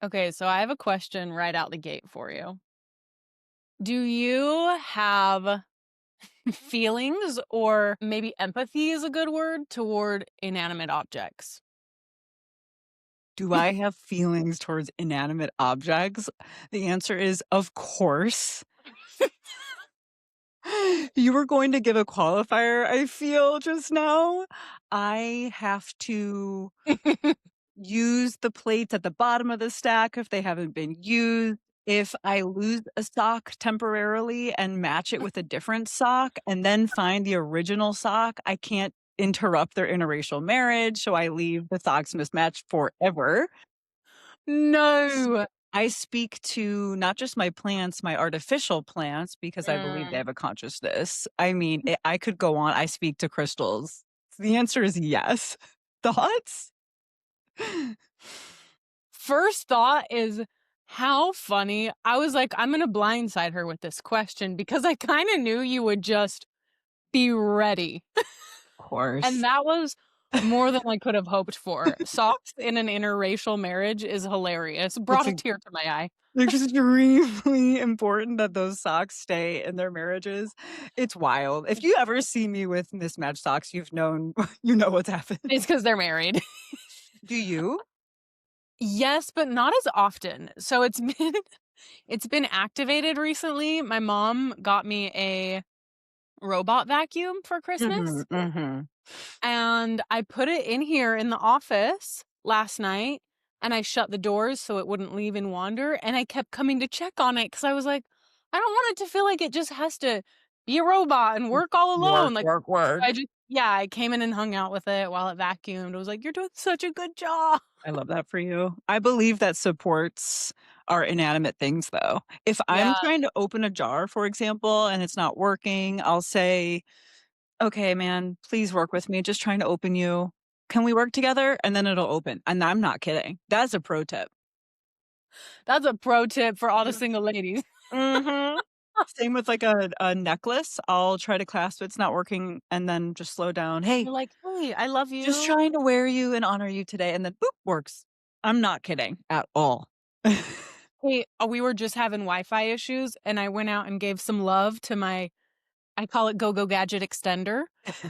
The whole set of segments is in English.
Okay, so I have a question right out the gate for you. Do you have feelings or maybe empathy is a good word toward inanimate objects? Do I have feelings towards inanimate objects? The answer is, of course. You were going to give a qualifier, I feel, just now. I have to use the plates at the bottom of the stack if they haven't been used. If I lose a sock temporarily and match it with a different sock and then find the original sock, I can't interrupt their interracial marriage, so I leave the socks mismatched forever. S No. I speak to not just my plants, my artificial plants, because I believe they Mm. have a consciousness. I mean, I could go on. I speak to crystals. The answer is yes. Thoughts? First thought is how funny. I was like, I'm going to blindside her with this question because I kind of knew you would just be ready. Of And course. that was more than I could have hoped for. Socks in an interracial marriage is hilarious. It's Brought a tear to my eye. extremely important that those socks stay in their marriages. It's wild. If you ever see me with mismatched socks, you've known you know what's happened. It's because they're married. Do you? Yes, but not as often. So it's been it's been activated recently. My mom got me a robot vacuum for Mhm, Christmas, mhm. and I put it in here in the office last night, and I shut the doors so it wouldn't leave and wander, and I kept coming to check on it because I was like, "I don't want it to feel like it just has to be a robot and work all Work, alone." Like, work, work. I just yeah, I came in and hung out with it while it vacuumed. I was like, "You're doing such a good job." I love that for you. I believe that supports our inanimate things, though. If I'm Yeah. trying to open a jar, for example, and it's not working, I'll say, "Okay, man, please work with me. Just trying to open you. Can we work together?" And then it'll open. And I'm not kidding. That's a pro tip. That's a pro tip for all the Mhm. single ladies. Mhm. Same with like a necklace. I'll try to clasp it's not working and then just slow down. "Hey, You're like, "Hey, I love just you." trying to wear you and honor you today." And then boop, works. I'm not kidding at all. Hey, we were just having Wi-Fi issues, and I went out and gave some love to my I call it Go Go Gadget extender.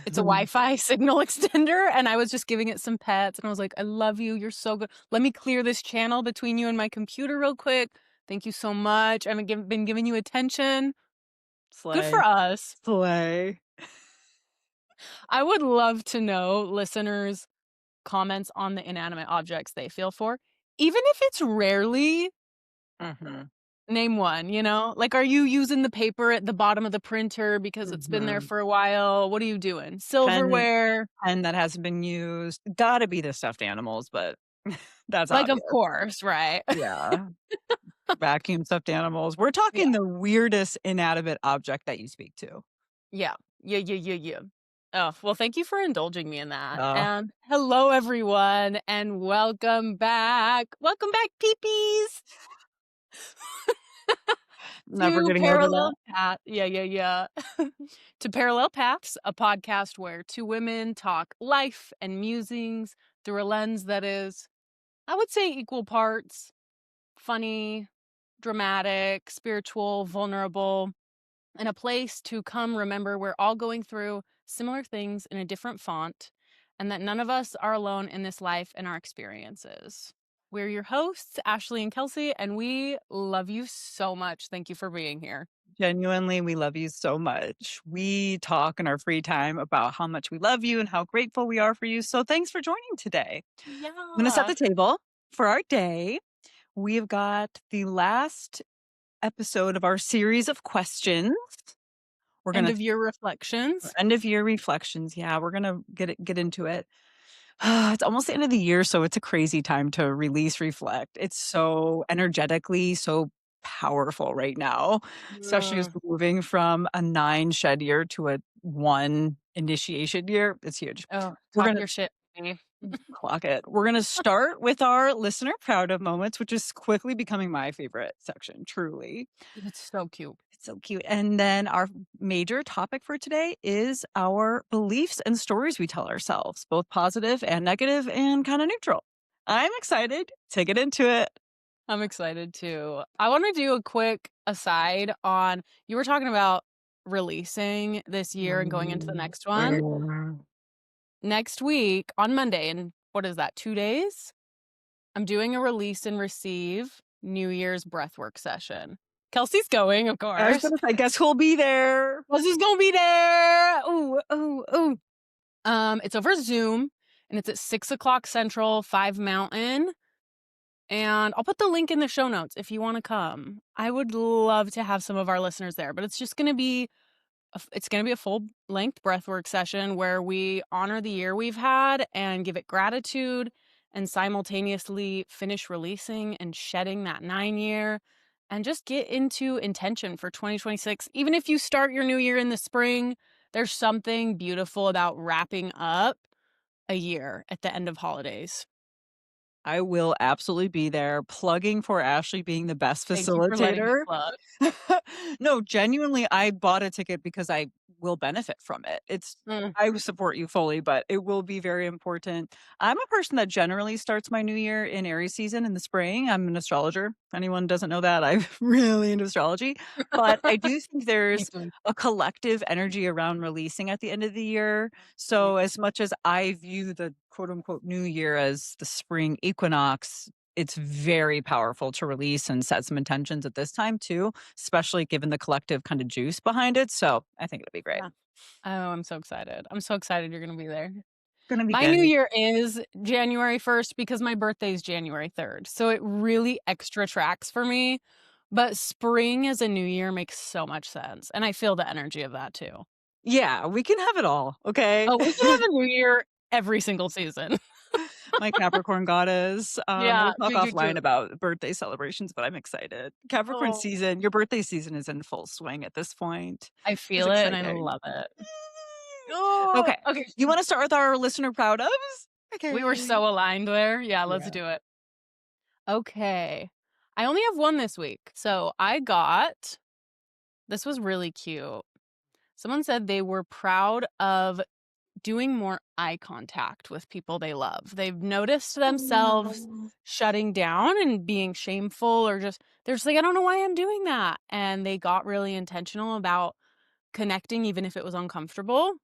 It's a Wi-Fi signal extender, and I was just giving it some pets, and I was like, "I love you, you're so good. Let me clear this channel between you and my computer real quick. Thank you so much. Been giving you attention. Good for Slay. us." Slay. I would love to know listeners' comments on the inanimate objects they feel for, even if it's rarely. Mhm, Name one, you know? Like, are you using the paper at the bottom of the printer because it's been there mhm. for a while? What are you doing? Pen Silverware? pen that hasn't been used. Gotta be the stuffed animals, but that's Like, of obvious. course, right? Yeah. Vacuum stuffed animals. We're Yeah. talking the weirdest inanimate object that you speak to. Yeah. Yeah, yeah, yeah, yeah. Oh, well, thank you for indulging me in that. Uh, And hello, everyone, and welcome back. Welcome back, peepees, Never to getting over that. Parallel Path. Yeah, yeah, yeah. To Parallel Paths, a podcast where two women talk life and musings through a lens that is, I would say, equal parts funny, dramatic, spiritual, vulnerable, and a place to come remember we're all going through similar things in a different font, and that none of us are alone in this life and our experiences. We're your hosts, Ashley and Kelsey, and we love you so much. Thank you for being here. Genuinely, we love you so much. We talk in our free time about how much we love you and how grateful we are for you. So thanks for joining today. I'm gonna set Yeah. the table for our day. We've got the last episode of our series of questions. We're End gonna of year reflections. end of year reflections. Yeah, we're gonna get into it. It's almost the end of the year, so it's a crazy time to release, reflect. It's so energetically so powerful right now, especially as Mm. we're moving from a 9 shed year to a 1 initiation year. It's huge. Oh, We're talk gonna your shit, baby. clock it. We're gonna start with our listener proud of moments, which is quickly becoming my favorite section, truly. It's so cute. It's so cute. And then our major topic for today is our beliefs and stories we tell ourselves, both positive and negative and kind of neutral. I'm excited to get into it. I'm excited too. I want to do a quick aside on you were talking about releasing this year and going into the Mm. next one. Next week on Monday, and what is that, 2 days? I'm doing a release and receive New Year's breathwork session. Kelsey's going, of I was course. gonna say, guess who'll be there? Kelsey's gonna be there. Ooh, ooh, ooh. It's over Zoom and it's at 6 o'clock Central, 5 Mountain. And I'll put the link in the show notes if you want to come. I would love to have some of our listeners there, but it's just going to be it's going to be a full length breathwork session where we honor the year we've had and give it gratitude and simultaneously finish releasing and shedding that 9 year and just get into intention for 2026. Even if you start your new year in the spring, there's something beautiful about wrapping up a year at the end of holidays. I will absolutely be there, plugging for Ashley being the best Thank you for letting me facilitator. plug. No, genuinely, I bought a ticket because I will benefit from it. Mm, I support you fully, but it will be very important. I'm a person that generally starts my new year in Aries season in the spring. I'm an astrologer. If anyone doesn't know that, I'm really into astrology. But I do think me there's too. a collective energy around releasing at the end of the year. So, Mm, as much as I view the quote unquote new year as the spring equinox, it's very powerful to release and set some intentions at this time too, especially given the collective kind of juice behind it. So I think it'll be great. yeah. Oh, I'm so excited. I'm so excited you're gonna be there. Gonna be My good. new year is January 1st because my birthday is January 3rd, so it really extra tracks for me, but spring as a new year makes so much sense, and I feel the energy of that too. Yeah, we can have it all, okay? Oh, we can have a new year every single season. My Capricorn goddess. Yeah, We'll talk do, do, offline do. about birthday celebrations, but I'm excited. Capricorn Oh, season, your birthday season is in full swing at this point, I which is feel it and I exciting. love it. Yay! Oh, Okay, okay. you wanna start with our listener proud ofs? We were Okay. so aligned there. Yeah, let's Yeah. do it. Okay. I only have one this week. So I got this was really cute. Someone said they were proud of doing more eye contact with people they love. They've noticed themselves Oh. shutting down and being shameful or just they're just like, I don't know why I'm doing that. And they got really intentional about connecting, even if it was uncomfortable.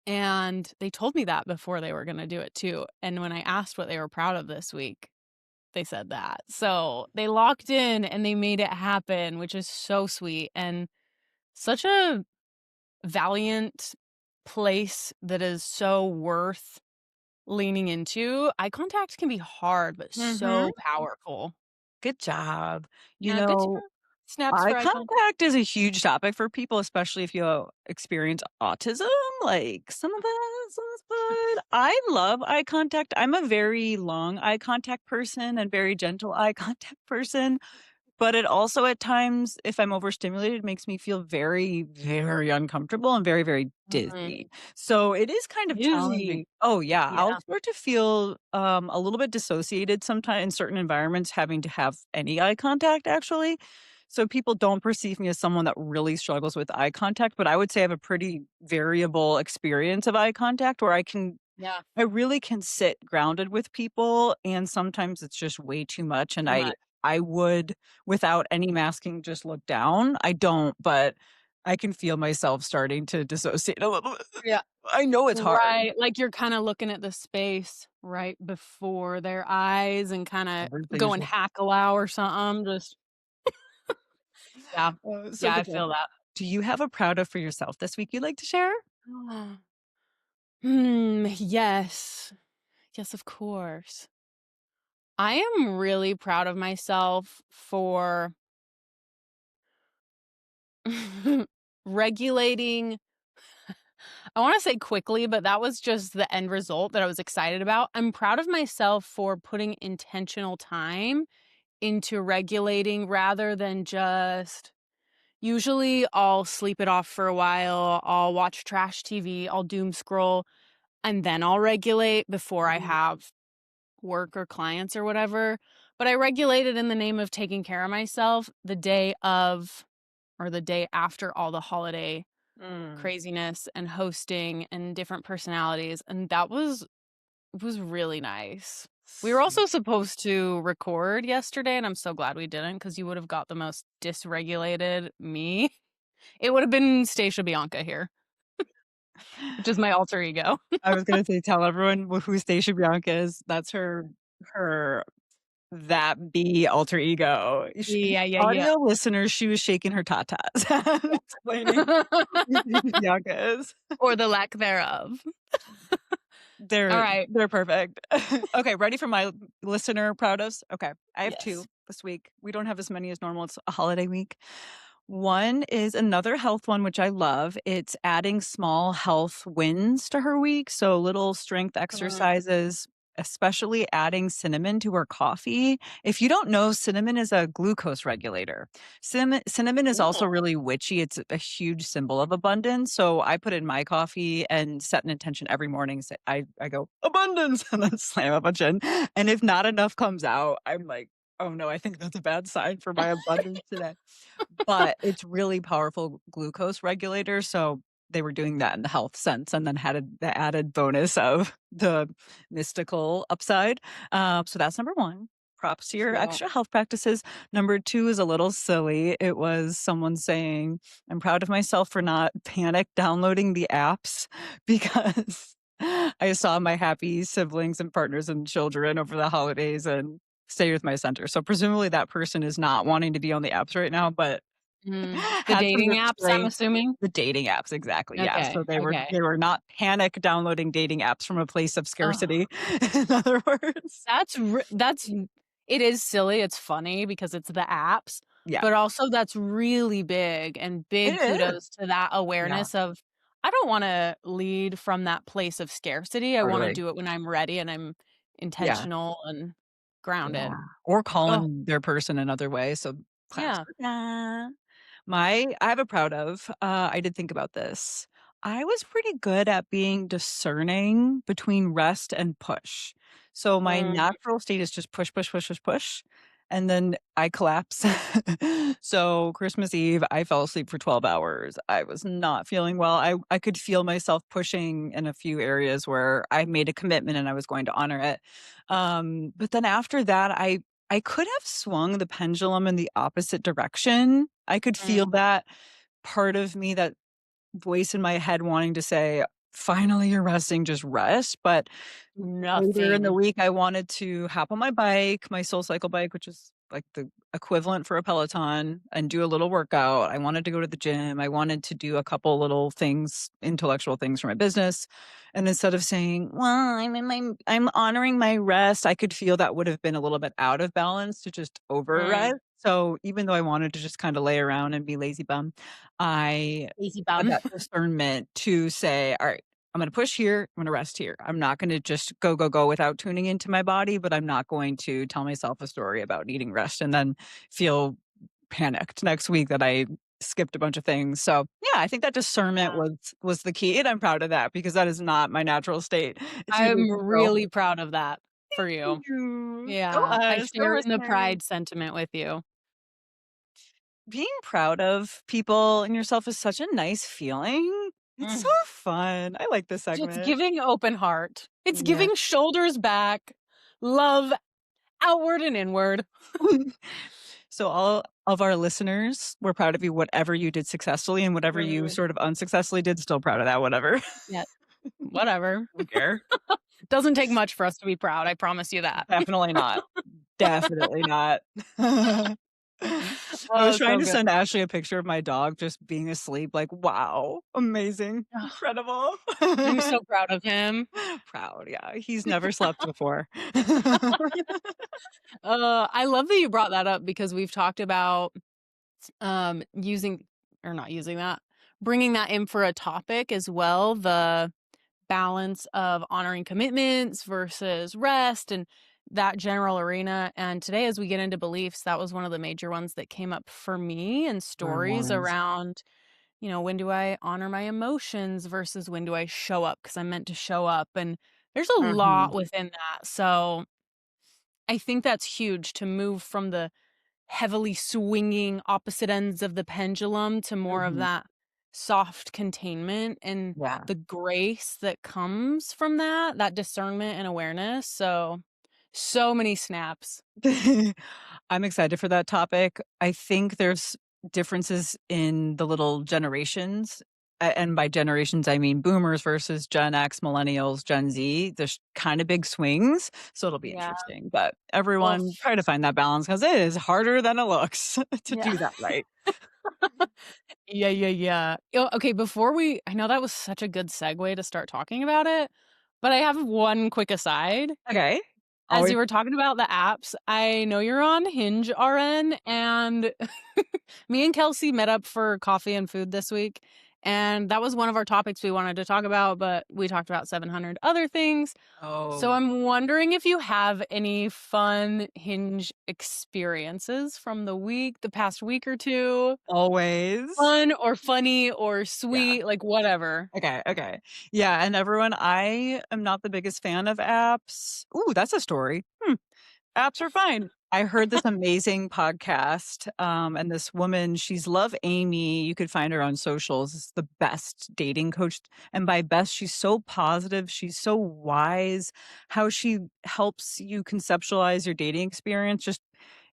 And they told me that before they were going to do it too. And when I asked what they were proud of this week, they said that. So they locked in and they made it happen, which is so sweet and such a valiant place that is so worth leaning into. Eye contact can be hard, but Mhm. so powerful. Good job. You Yeah, good know, job. Snaps eye for eye contact. contact is a huge topic for people, especially if you experience autism, like some of us would. I love eye contact. I'm a very long eye contact person and very gentle eye contact person. But it also at times, if I'm overstimulated, makes me feel very, very uncomfortable and very, very dizzy. Mm, So it is kind of dizzy. challenging. Oh, yeah. I'll Yeah. start to feel a little bit dissociated sometimes in certain environments, having to have any eye contact, actually. So people don't perceive me as someone that really struggles with eye contact, but I would say I have a pretty variable experience of eye contact where Yeah. I really can sit grounded with people, and sometimes it's just way too much, and Too much. I would, without any masking, just look down. I don't, but I can feel myself starting to dissociate a little bit. Yeah. I know it's hard. Right. Like you're kind of looking at the space right before their eyes and kind of Everything's going just hackalow or something. Just, yeah. so Yeah, I good job. feel that. Do you have a proud of for yourself this week you'd like to share? Yes. Yes, of course. I am really proud of myself for regulating. I want to say quickly, but that was just the end result that I was excited about. I'm proud of myself for putting intentional time into regulating rather than just usually I'll sleep it off for a while, I'll watch trash TV, I'll doom scroll, and then I'll regulate before I Mhm. have work or clients or whatever. But I regulated in the name of taking care of myself the day of or the day after all the holiday Mm. craziness and hosting and different personalities. And that was it was really nice. We were also supposed to record yesterday, and I'm so glad we didn't because you would have got the most dysregulated me. It would have been Stacia Bianca here, which is my alter ego. I was gonna say, tell everyone who Stacia Bianca is. That's her that be alter ego. Yeah, yeah, yeah. Audio listeners, she was shaking her tatas explaining who Stacia Bianca is. Or the lack thereof. All They're right. they're perfect. Okay, ready for my listener proudest? Okay, I have Yes. 2 this week. We don't have as many as normal, it's a holiday week. One is another health one, which I love. It's adding small health wins to her week, so little strength Mm. exercises, especially adding cinnamon to her coffee. If you don't know, cinnamon is a glucose regulator. Cinnamon is also Cool. really witchy. It's a huge symbol of abundance. So I put in my coffee and set an intention every morning. Say, I go abundance and then slam a bunch in. And if not enough comes out, I'm like, oh no, I think that's a bad sign for my abundance today. But it's really powerful glucose regulator, so they were doing that in the health sense and then had the added bonus of the mystical upside. So that's number 1. Props to your Cool. extra health practices. Number 2 is a little silly. It was someone saying, "I'm proud of myself for not panic downloading the apps because I saw my happy siblings and partners and children over the holidays and stay with my center." So presumably that person is not wanting to be on the apps right now, but The had some dating apps, I'm restraint. assuming? The dating apps, exactly, yeah, Okay, so they were okay. they were not panic downloading dating apps from a place of Oh, scarcity, in other words. that's it is silly, it's funny because it's the apps, Yeah, but also that's really big, and it big is. kudos to that Yeah, awareness of, I don't wanna lead from that place of scarcity, I wanna totally. do it when I'm ready and I'm Yeah, intentional and yeah, grounded. or Oh, calling their person another way, so claps yeah. for that. I have a proud of, I did think about this. I was pretty good at being discerning between rest and push. So my Mm, natural state is just push, push, push, push, push, and then I collapse. So Christmas Eve, I fell asleep for 12 hours. I was not feeling well. I could feel myself pushing in a few areas where I made a commitment and I was going to honor it. But then after that, I could have swung the pendulum in the opposite direction. I could feel mm. that part of me, that voice in my head wanting to say, "Finally, you're resting, just rest." But later in the Nothing. week, I wanted to hop on my bike, my SoulCycle bike, which is like the equivalent for a Peloton, and do a little workout. I wanted to go to the gym. I wanted to do a couple little things, intellectual things for my business. And instead of saying, "Well, I'm honoring my rest," I could feel that would have been a little bit out of balance to just over Mm. rest. So even though I wanted to just kind of lay around and be lazy bum, I Lazy had bum. that discernment to say, "All right, I'm gonna push here, I'm gonna rest here. I'm not gonna just go, go, go without tuning into my body, but I'm not going to tell myself a story about needing rest and then feel panicked next week that I skipped a bunch of things." So, yeah, I think that discernment Yeah. was the key, and I'm proud of that because that is not my natural state. It's usually I'm just go, really proud of that for "Thank you. you. Go Yeah, I us, go share in the listeners." pride sentiment with you. Being proud of people and yourself is such a nice feeling. It's so Mm. fun. I like this It's segment. giving open heart. It's Yeah. giving shoulders back, love outward and inward. So all of our listeners, we're proud of you, whatever you did successfully and whatever you Mm, sort of unsuccessfully did, still proud of that, whatever. yeah, whatever. Don't care. Doesn't take much for us to be proud, I promise you that. Definitely not. Definitely not. I was Oh, trying so to good. send Ashley a picture of my dog just being asleep, like, wow, amazing, Ugh, incredible. I'm so proud of him. Proud, yeah. He's never slept before. I love that you brought that up because we've talked about, using or not using that, bringing that in for a topic as well, the balance of honoring commitments versus rest and that general arena. And today, as we get into beliefs, that was one of the major ones that came up for me and There stories was. around, when do I honor my emotions versus when do I show up because I'm meant to show up. And there's a Mhm, lot within that. So I think that's huge to move from the heavily swinging opposite ends of the pendulum to more of mhm. that soft containment and Yeah. the grace that comes from that discernment and awareness. So So many snaps. I'm excited for that topic. I think there's differences in the little generations. And by generations, I mean boomers versus Gen X, millennials, Gen Z. There's kind of big swings. So it'll be Yeah. interesting. But Well, everyone try to find that balance because it is harder than it looks to yeah. do that right. Yeah, yeah, yeah. Okay, I know that was such a good segue to start talking about it, but I have one quick aside. Okay. As Always. you were talking about the apps, I know you're on Hinge RN, and me and Kelsey met up for coffee and food this week, and that was one of our topics we wanted to talk about, but we talked about 700 other things. So Oh, I'm wondering if you have any fun Hinge experiences from the past week or two. always. Fun or funny or Yeah. sweet, like whatever. Okay, okay. Yeah, and everyone, I am not the biggest fan of apps. Ooh, that's a story. Apps are fine. I heard this amazing podcast, and this woman, she's Love Amy. You could find her on socials. It's the best dating coach. And by best, she's so positive. She's so wise. How she helps you conceptualize your dating experience just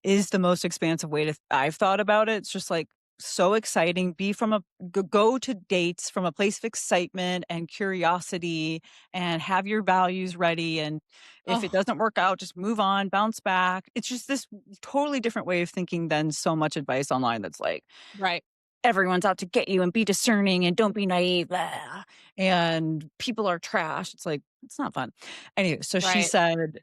is the most expansive way to I've thought about it. It's just like so exciting. Be from a go to dates from a place of excitement and curiosity and have your values ready. And if it Oh, doesn't work out, just move on, bounce back. It's just this totally different way of thinking than so much advice online that's like, right, everyone's out to get you and be discerning and don't be naive. Blah, and people are trash. It's like, it's not fun. Anyway, so she right. said,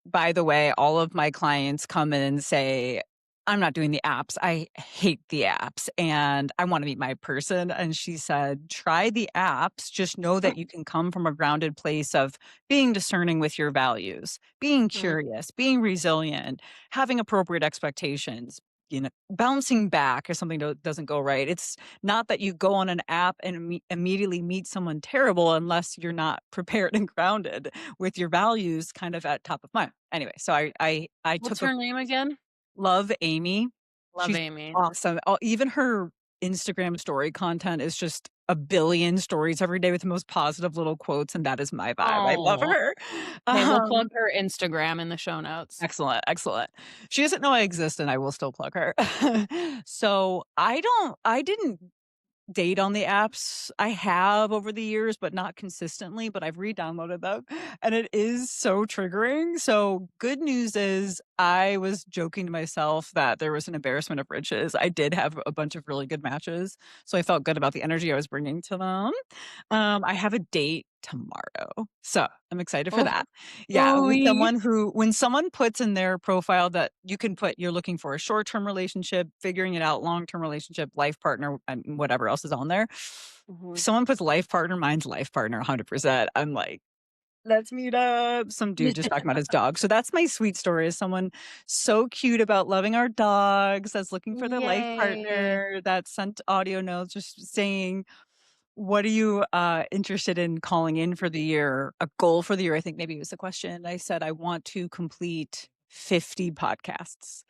by the way, all of my clients come in and say, I'm not doing the apps. I hate the apps and I want to meet my person. And she said, try the apps. Just know that you can come from a grounded place of being discerning with your values, being Mhm. curious, being resilient, having appropriate expectations. Bouncing back if something doesn't go right. It's not that you go on an app and immediately meet someone terrible unless you're not prepared and grounded with your values kind of at top of mind. Anyway, so I What's took a her name again? Love Amy. Love She's Amy. awesome. Even her Instagram story content is just a billion stories every day with the most positive little quotes, and that is my vibe. I love Oh. her. Okay, we'll Um, plug her Instagram in the show notes. Excellent, excellent. She doesn't know I exist, and I will still plug her. So I didn't date on the apps. I have over the years, but not consistently, but I've re-downloaded them and it is so triggering. So good news is I was joking to myself that there was an embarrassment of riches. I did have a bunch of really good matches. So I felt good about the energy I was bringing to them. I have a date tomorrow. So I'm excited for Oh, that. Yeah, with ooh-wee. someone who when someone puts in their profile that you can put you're looking for a short-term relationship, figuring it out, long-term relationship, life partner, and whatever else is on there. If Mhm. someone puts life partner, mine's life partner 100%. I'm like, let's meet up. Some dude just talking about his dog. So that's my sweet story is someone so cute about loving our dogs, that's looking for their life Yay. partner, that sent audio notes just saying, what are you interested in calling in for the year? A goal for the year, I think maybe was the question. I said, I want to complete 50 podcasts.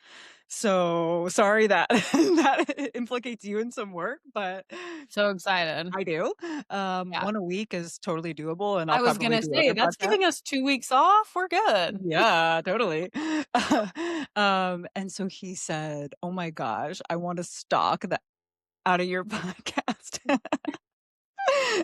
So sorry that that implicates you in some work, but So excited. I do. Yeah. One a week is totally doable, and I'll I was probably gonna do say, other that's podcasts. giving us 2 weeks off, we're good. Yeah, totally. And so he said, "Oh my gosh, I want to stalk the out of your podcast."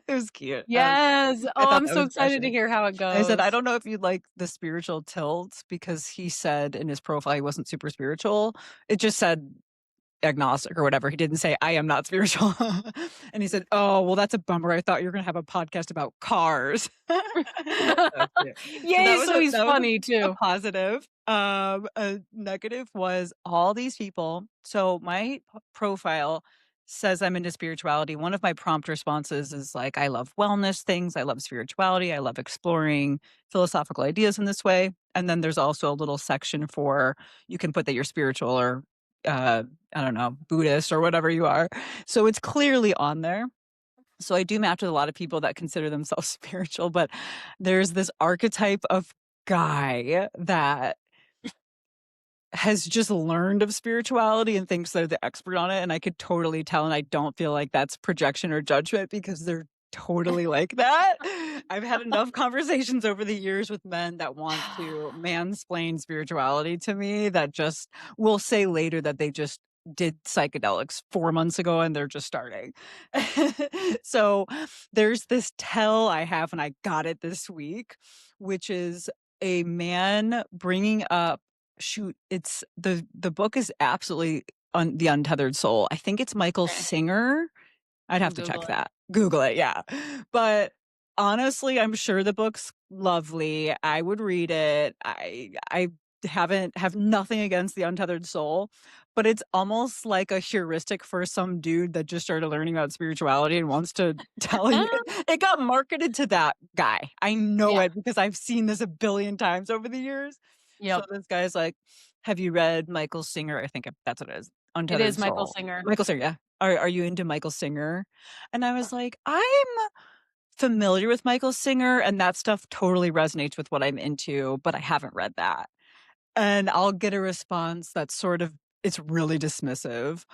It was cute. Yes. I Oh, thought I'm that so was excited to precious. hear how it I said, "I goes. don't know if you'd like the spiritual tilt," because he said in his profile he wasn't super spiritual. It just said agnostic or whatever. He didn't say, "I am not spiritual." And he said, "Oh, well, that's a bummer. I thought you were gonna have a podcast about cars." That's cute. So Yay, so he's that was funny a too. positive. A negative was all these people. So my profile says I'm into spirituality. One of my prompt responses is like, I love wellness things. I love spirituality. I love exploring philosophical ideas in this way. And then there's also a little section for you can put that you're spiritual or uh, I don't know, Buddhist or whatever you are. So it's clearly on there. So I do match with a lot of people that consider themselves spiritual, but there's this archetype of guy that has just learned of spirituality and thinks they're the expert on it. And I could totally tell. And I don't feel like that's projection or judgment because they're totally like that. I've had enough conversations over the years with men that want to mansplain spirituality to me that just will say later that they just did psychedelics 4 months ago and they're just starting. So, there's this tell I have, and I got it this week, which is a man bringing up shoot, it's the book is absolutely The Untethered Soul. I think it's Michael Okay, Singer. I'd have I'm to check Googling. that. Google it, yeah. But honestly, I'm sure the book's lovely. I would read it. I have nothing against The Untethered Soul, but it's almost like a heuristic for some dude that just started learning about spirituality and wants to tell you it got marketed to that guy. I know Yeah, it because I've seen this a billion times over the years. So yep. this guy's like, "Have you read Michael Singer?" I think that's what it is. It is Untethered Michael Soul. Singer. Michael Singer, yeah. Are you into Michael Singer? And I was like, "I'm familiar with Michael Singer, and that stuff totally resonates with what I'm into, but I haven't read that." And I'll get a response that's sort of it's really dismissive.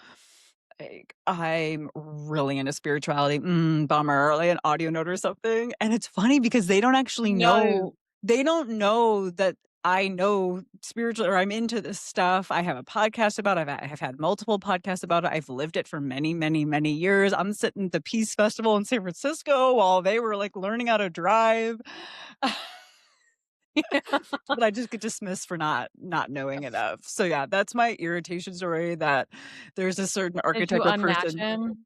Like, "I'm really into spirituality. Bummer," like an audio note or something, and it's funny because No. they don't know that I know spiritual or I'm into this stuff. I have a podcast about it. I've had multiple podcasts about it. I've lived it for many, many, many years. I'm sitting at the Peace Festival in San Francisco while they were, like, learning how to drive. But I just get dismissed for not knowing enough. So, yeah, that's my irritation story that there's a certain Did you archetype of unmatch person. him?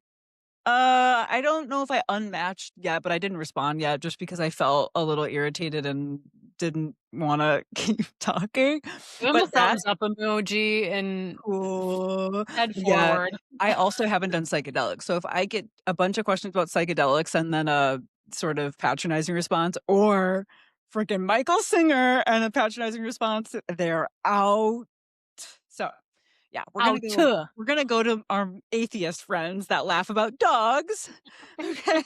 I don't know if I unmatched yet, but I didn't respond yet just because I felt a little irritated and didn't wanna keep talking. Give him a But that thumbs up emoji and cool. head Yeah. forward. I also haven't done psychedelics, so if I get a bunch of questions about psychedelics and then a sort of patronizing response or freaking Michael Singer and a patronizing response, they're out. So, yeah, Out. we're gonna go to our atheist friends that laugh about dogs. Okay.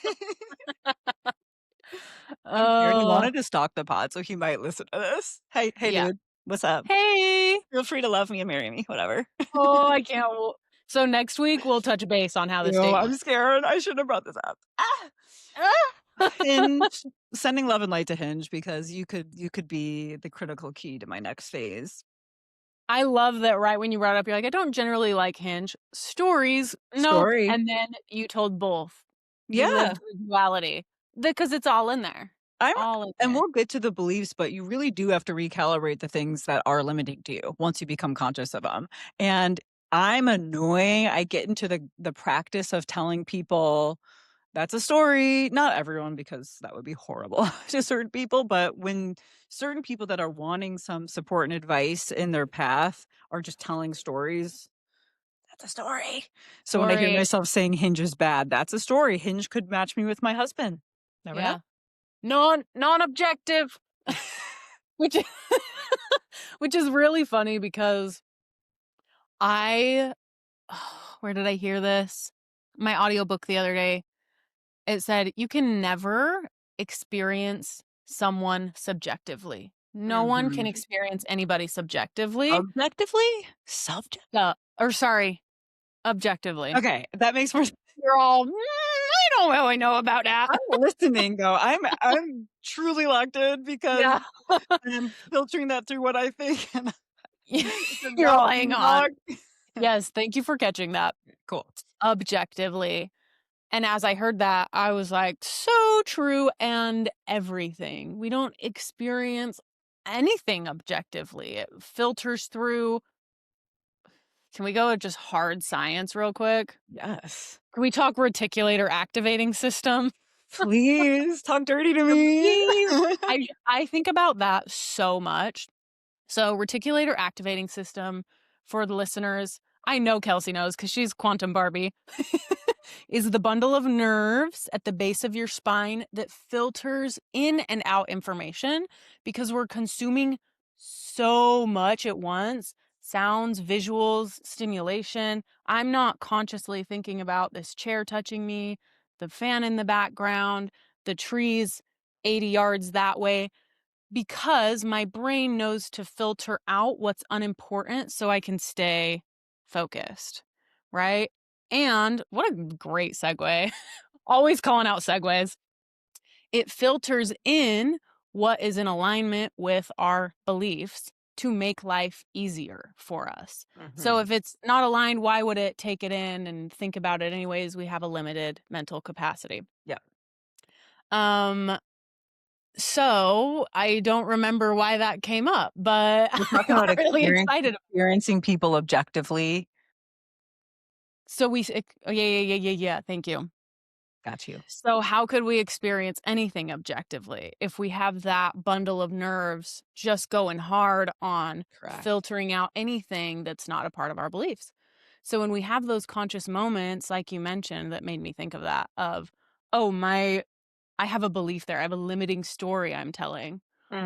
I'm scared he Uh, wanted to stalk the pod, so he might listen to this. Hey, yeah. dude. What's up? Hey. Feel free to love me and marry me, whatever. Oh, I can't w so next week, we'll touch base on how this Ew, date I'm went. scared. I shouldn't have brought this up. Ah! Hinge. Sending love and light to Hinge because you could be the critical key to my next phase. I love that right when you brought it up, you're like, "I don't generally like Hinge." Stories, nope, Story. and then you told both. You Yeah. lived the duality. Because it's all in there. I'm All in and there. we'll get to the beliefs, but you really do have to recalibrate the things that are limiting to you once you become conscious of them. And I'm annoying. I get into the practice of telling people that's a story. Not everyone, because that would be horrible to certain people, but when certain people that are wanting some support and advice in their path are just telling stories, that's a story. So when I hear Story. myself saying Hinge is bad, that's a story. Hinge could match me with my husband. Never know. Yeah. Non-objective, which is which is really funny because I where did I hear this? My audiobook the other day. It said, "You can never experience someone subjectively. No one can Mhm. experience anybody subjectively." Objectively? Subject Or sorry, objectively. okay, that makes more You're all, I don't really know about that." I'm listening though. I'm truly locked in because Yeah. I'm filtering that through what I think and it does You're not all, want me hang to on. talk. Yes, thank you for catching that. Cool. Objectively. And as I heard that, I was like, so true and everything. We don't experience anything objectively. It filters through. Can we go with just hard science real quick? Yes. Can we talk reticular activating system? Please talk dirty to me. Please. I think about that so much. So, reticular activating system for the listeners, I know Kelsey knows because she's quantum Barbie, is the bundle of nerves at the base of your spine that filters in and out information because we're consuming so much at once sounds, visuals, stimulation. I'm not consciously thinking about this chair touching me, the fan in the background, the trees 80 yards that way because my brain knows to filter out what's unimportant so I can stay focused, right? And what a great segue. Always calling out segues. It filters in what is in alignment with our beliefs to make life easier for us. So Mhm. if it's not aligned, why would it take it in and think about it anyways? We have a limited mental capacity. Yeah. Um so I don't remember why that came up, but We're I talking about got really excited. experiencing people objectively. So oh, yeah, yeah, yeah, yeah, yeah. Thank you. Got you. So, how could we experience anything objectively if we have that bundle of nerves just going hard on Correct. filtering out anything that's not a part of our beliefs? So, when we have those conscious moments, like you mentioned, that made me think of that of, oh, I have a belief there. I have a limiting story I'm telling.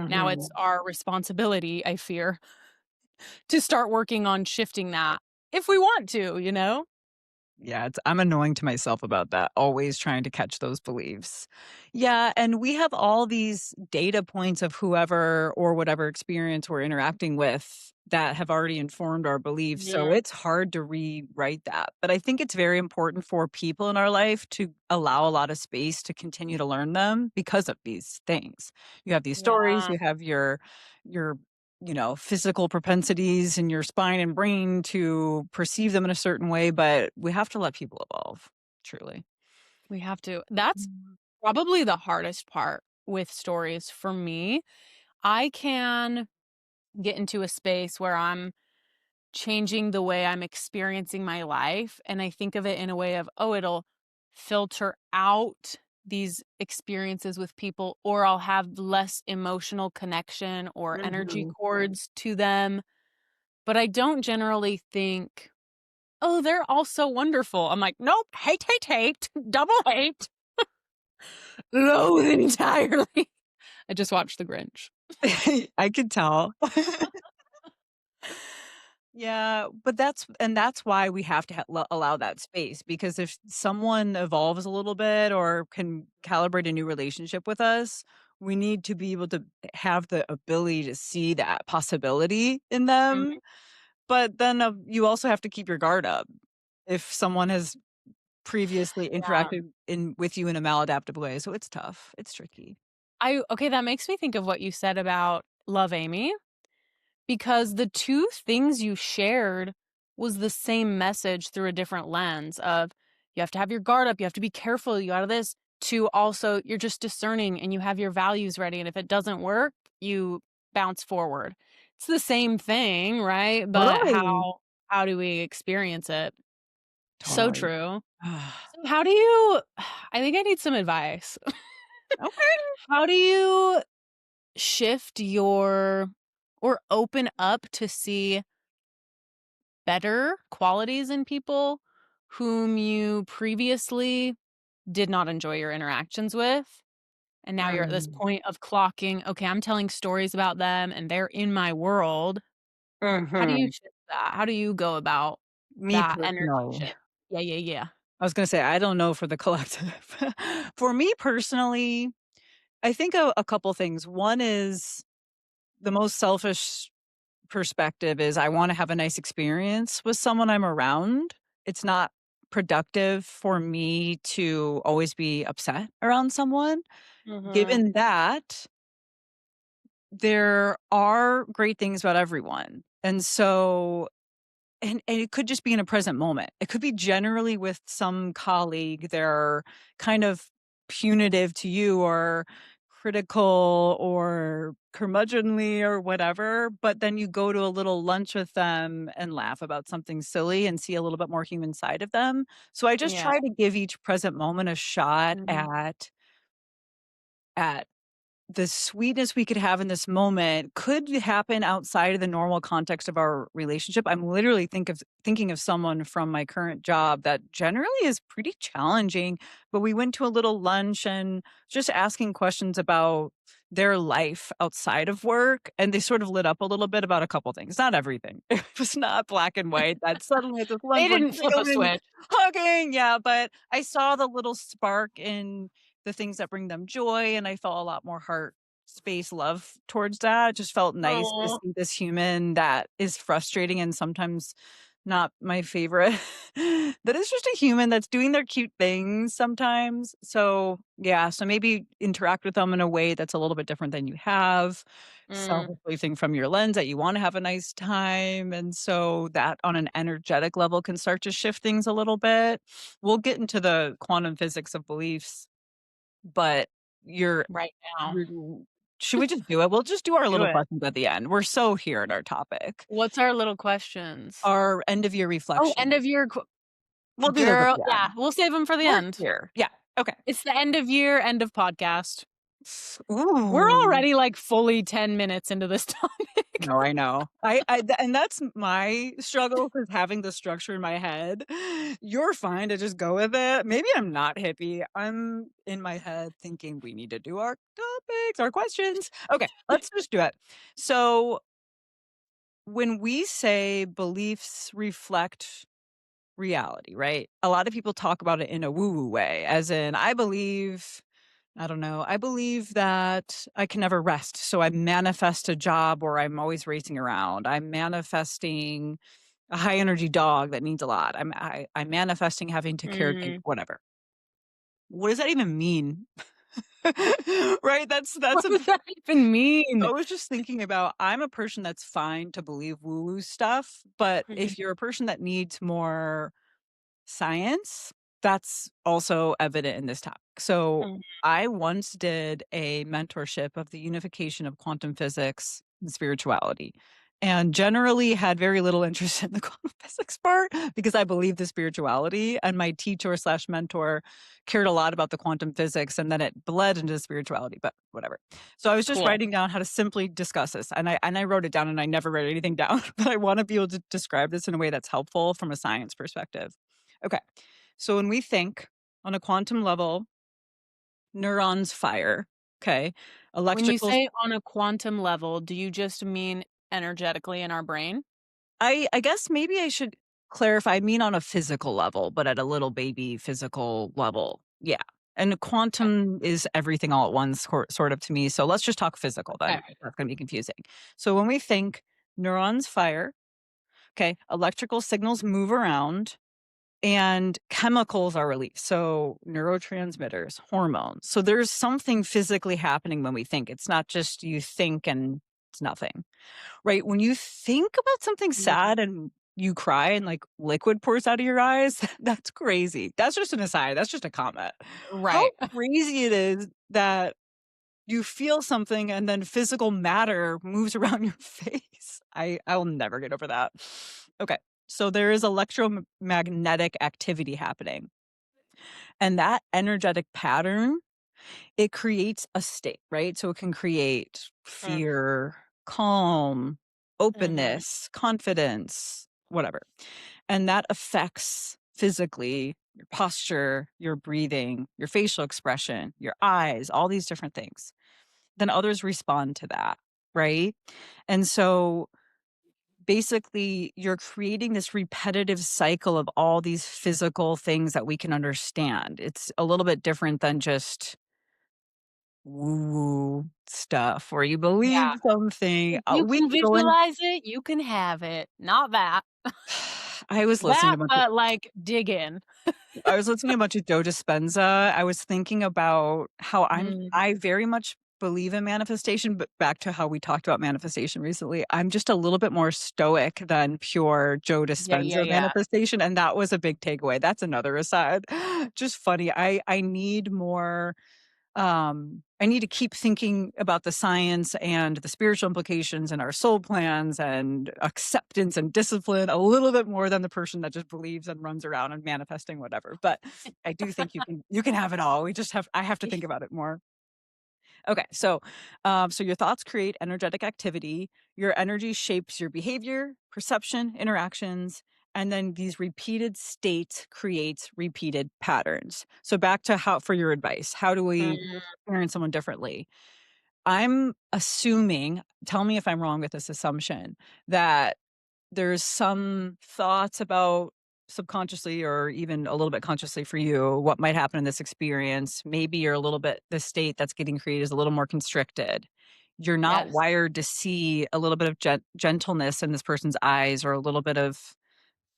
Now it's Mhm. our responsibility, I fear, to start working on shifting that if we want to, you know? Yeah, I'm annoying to myself about that, always trying to catch those beliefs. Yeah, and we have all these data points of whoever or whatever experience we're interacting with that have already informed our beliefs, so Yeah. it's hard to rewrite that. But I think it's very important for people in our life to allow a lot of space to continue to learn them because of these things. You have these stories, Yeah. you have your physical propensities in your spine and brain to perceive them in a certain way, but we have to let people evolve, truly. We have to. That's Mhm. probably the hardest part with stories for me. I can get into a space where I'm changing the way I'm experiencing my life, and I think of it in a way of, oh, it'll filter out these experiences with people, or I'll have less emotional connection or energy Mhm. cords to them. But I don't generally think, oh, they're all so wonderful. I'm like, nope, hate, hate, hate, double hate, loathe entirely. I just watched The Grinch. I could tell. Yeah, but that's why we have to allow that space because if someone evolves a little bit or can calibrate a new relationship with us, we need to be able to have the ability to see that possibility in them. Mhm. But then you also have to keep your guard up. If someone has previously Yeah. interacted in with you in a maladaptive way, so it's tough, it's tricky. I okay, that makes me think of what you said about Love, Amy, because the 2 things you shared was the same message through a different lens of, you have to have your guard up, you have to be careful, you got this, to also you're just discerning and you have your values ready, and if it doesn't work, you bounce forward. It's the same thing, right? But Totally. how do we experience it? So Totally. true. So how do you I think I need some advice. Okay. How do you shift your or open up to see better qualities in people whom you previously did not enjoy your interactions with? And now you're at this Mm. point of clocking, okay, I'm telling stories about them and they're in my world. How do you Mhm. shift that? How do you go about Me that energy personally, shift? Yeah, yeah, yeah. I was gonna say, I don't know for the collective. For me personally, I think a couple things. One is the most selfish perspective is I wanna have a nice experience with someone I'm around. It's not productive for me to always be upset around someone. Mhm. Given that, there are great things about everyone. And so and it could just be in a present moment. It could be generally with some colleague, they're kind of punitive to you or critical or curmudgeonly or whatever, but then you go to a little lunch with them and laugh about something silly and see a little bit more human side of them. So I just Yeah. try to give each present moment a shot Mhm. at the sweetness we could have in this moment could happen outside of the normal context of our relationship. I'm literally thinking of someone from my current job that generally is pretty challenging, but we went to a little lunch and just asking questions about their life outside of work, and they sort of lit up a little bit about a couple things, not everything. It was not black and white that suddenly at this lunch They we're didn't flip a giggling and switch. hugging, yeah, but I saw the little spark in the things that bring them joy, and I felt a lot more heart space, love towards that. It just felt nice to Oh. see this human that is frustrating and sometimes not my favorite. That is just a human that's doing their cute things sometimes. So, yeah, so maybe interact with them in a way that's a little bit different than you have. Mm, Selfishly think from your lens that you wanna have a nice time, and so that on an energetic level can start to shift things a little bit. We'll get into the quantum physics of beliefs, but you're right now. you're should we just do it? We'll just do our Do little it. questions at the end. We're so here at our topic. What's our little questions? Our end of year Oh, end reflection. of year We'll do those at girl, the yeah, end. we'll save them for the We're end. here. Yeah, okay. It's the end of year, end of podcast. We're Ooh. already, like, fully 10 minutes into this topic. No, I know. And that's my struggle is having the structure in my head. You're fine to just go with it. Maybe I'm not hippie. I'm in my head thinking we need to do our topics, our questions. Okay, let's just do it. So, when we say beliefs reflect reality, right? A lot of people talk about it in a woo-woo way, as in, I don't know, I believe that I can never rest, so I manifest a job where I'm always racing around. I'm manifesting a high energy dog that needs a lot. I'm manifesting having to caretake Mm. whatever. What does that even mean? Right? That's What a does that even mean? I was just thinking about I'm a person that's fine to believe woo-woo stuff, but Mhm, if you're a person that needs more science, that's also evident in this topic. So, mhm. I once did a mentorship of the unification of quantum physics and spirituality, and generally had very little interest in the quantum physics part because I believe the spirituality, and my teacher slash mentor cared a lot about the quantum physics, and then it bled into spirituality, but whatever. So, I was just Cool. writing down how to simply discuss this, and I wrote it down, and I never wrote anything down, but I wanna be able to describe this in a way that's helpful from a science perspective. Okay. So when we think on a quantum level, neurons fire. Okay. When you Electrical say on a quantum level, do you just mean energetically in our brain? I guess maybe I should clarify, I mean on a physical level, but at a little baby physical level. Yeah. And Okay. quantum is everything all at once sort of to me. So let's just talk physical then. Okay. That's going to be confusing. So when we think neurons fire, okay, electrical signals move around and chemicals are released. So, neurotransmitters, hormones. So, there's something physically happening when we think. It's not just you think and it's nothing, right? When you think about something Mhm. sad and you cry and like liquid pours out of your eyes, that's crazy. That's just an aside. That's just a comment. How Right. crazy it is that you feel something and then physical matter moves around your face. I'll never get over that. Okay. So there is electromagnetic activity happening. And that energetic pattern, it creates a state, right? So it can create Mm, fear, calm, mhm. openness, confidence, whatever. And that affects physically your posture, your breathing, your facial expression, your eyes, all these different things. Then others respond to that, right? And so basically, you're creating this repetitive cycle of all these physical things that we can understand. It's a little bit different than just woo stuff where you believe Yeah. something. If you We can could go in. visualize it, you can have it. Not that. I was listening That, to a bunch of but, like, dig in. I was listening to a bunch of Joe Dispenza. I was thinking about how Mm. I very much believe in manifestation, but back to how we talked about manifestation recently, I'm just a little bit more stoic than pure Joe Yeah, yeah, Dispenza yeah. manifestation, and that was a big takeaway. That's another aside. Just funny. I need more I need to keep thinking about the science and the spiritual implications and our soul plans and acceptance and discipline a little bit more than the person that just believes and runs around and manifesting whatever. But I do think you can have it all. We just have I have to think about it more. Okay, so your thoughts create energetic activity. Your energy shapes your behavior, perception, interactions, and then these repeated states creates repeated patterns. So back to how for your advice, how do we Mm, parent someone differently? I'm assuming, tell me if I'm wrong with this assumption, that there's some thoughts about subconsciously or even a little bit consciously for you what might happen in this experience. Maybe you're a little bit the state that's getting created is a little more constricted. You're not yes. wired to see a little bit of gentleness in this person's eyes or a little bit of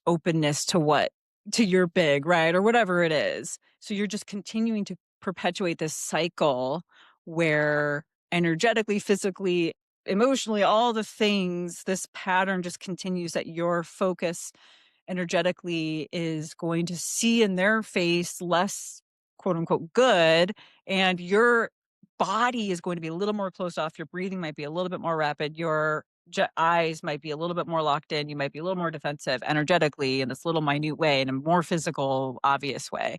openness to your big, right? Or whatever it is. So you're just continuing to perpetuate this cycle where energetically, physically, emotionally, all the things, this pattern just continues that your focus energetically is going to see in their face less quote unquote good, and your body is going to be a little more closed off, your breathing might be a little bit more rapid, your eyes might be a little bit more locked in, you might be a little more defensive energetically in this little minute way, in a more physical obvious way.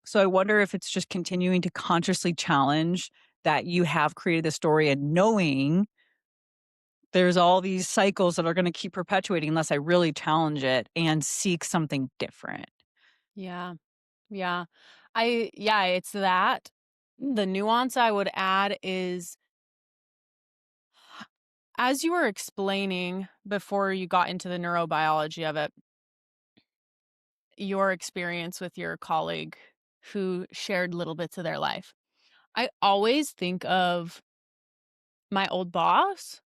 So I wonder if it's just continuing to consciously challenge that you have created the story and knowing there's all these cycles that are gonna keep perpetuating unless I really challenge it and seek something different. Yeah. Yeah. Yeah, it's that. The nuance I would add is as you were explaining before you got into the neurobiology of it, your experience with your colleague who shared little bits of their life. I always think of my old boss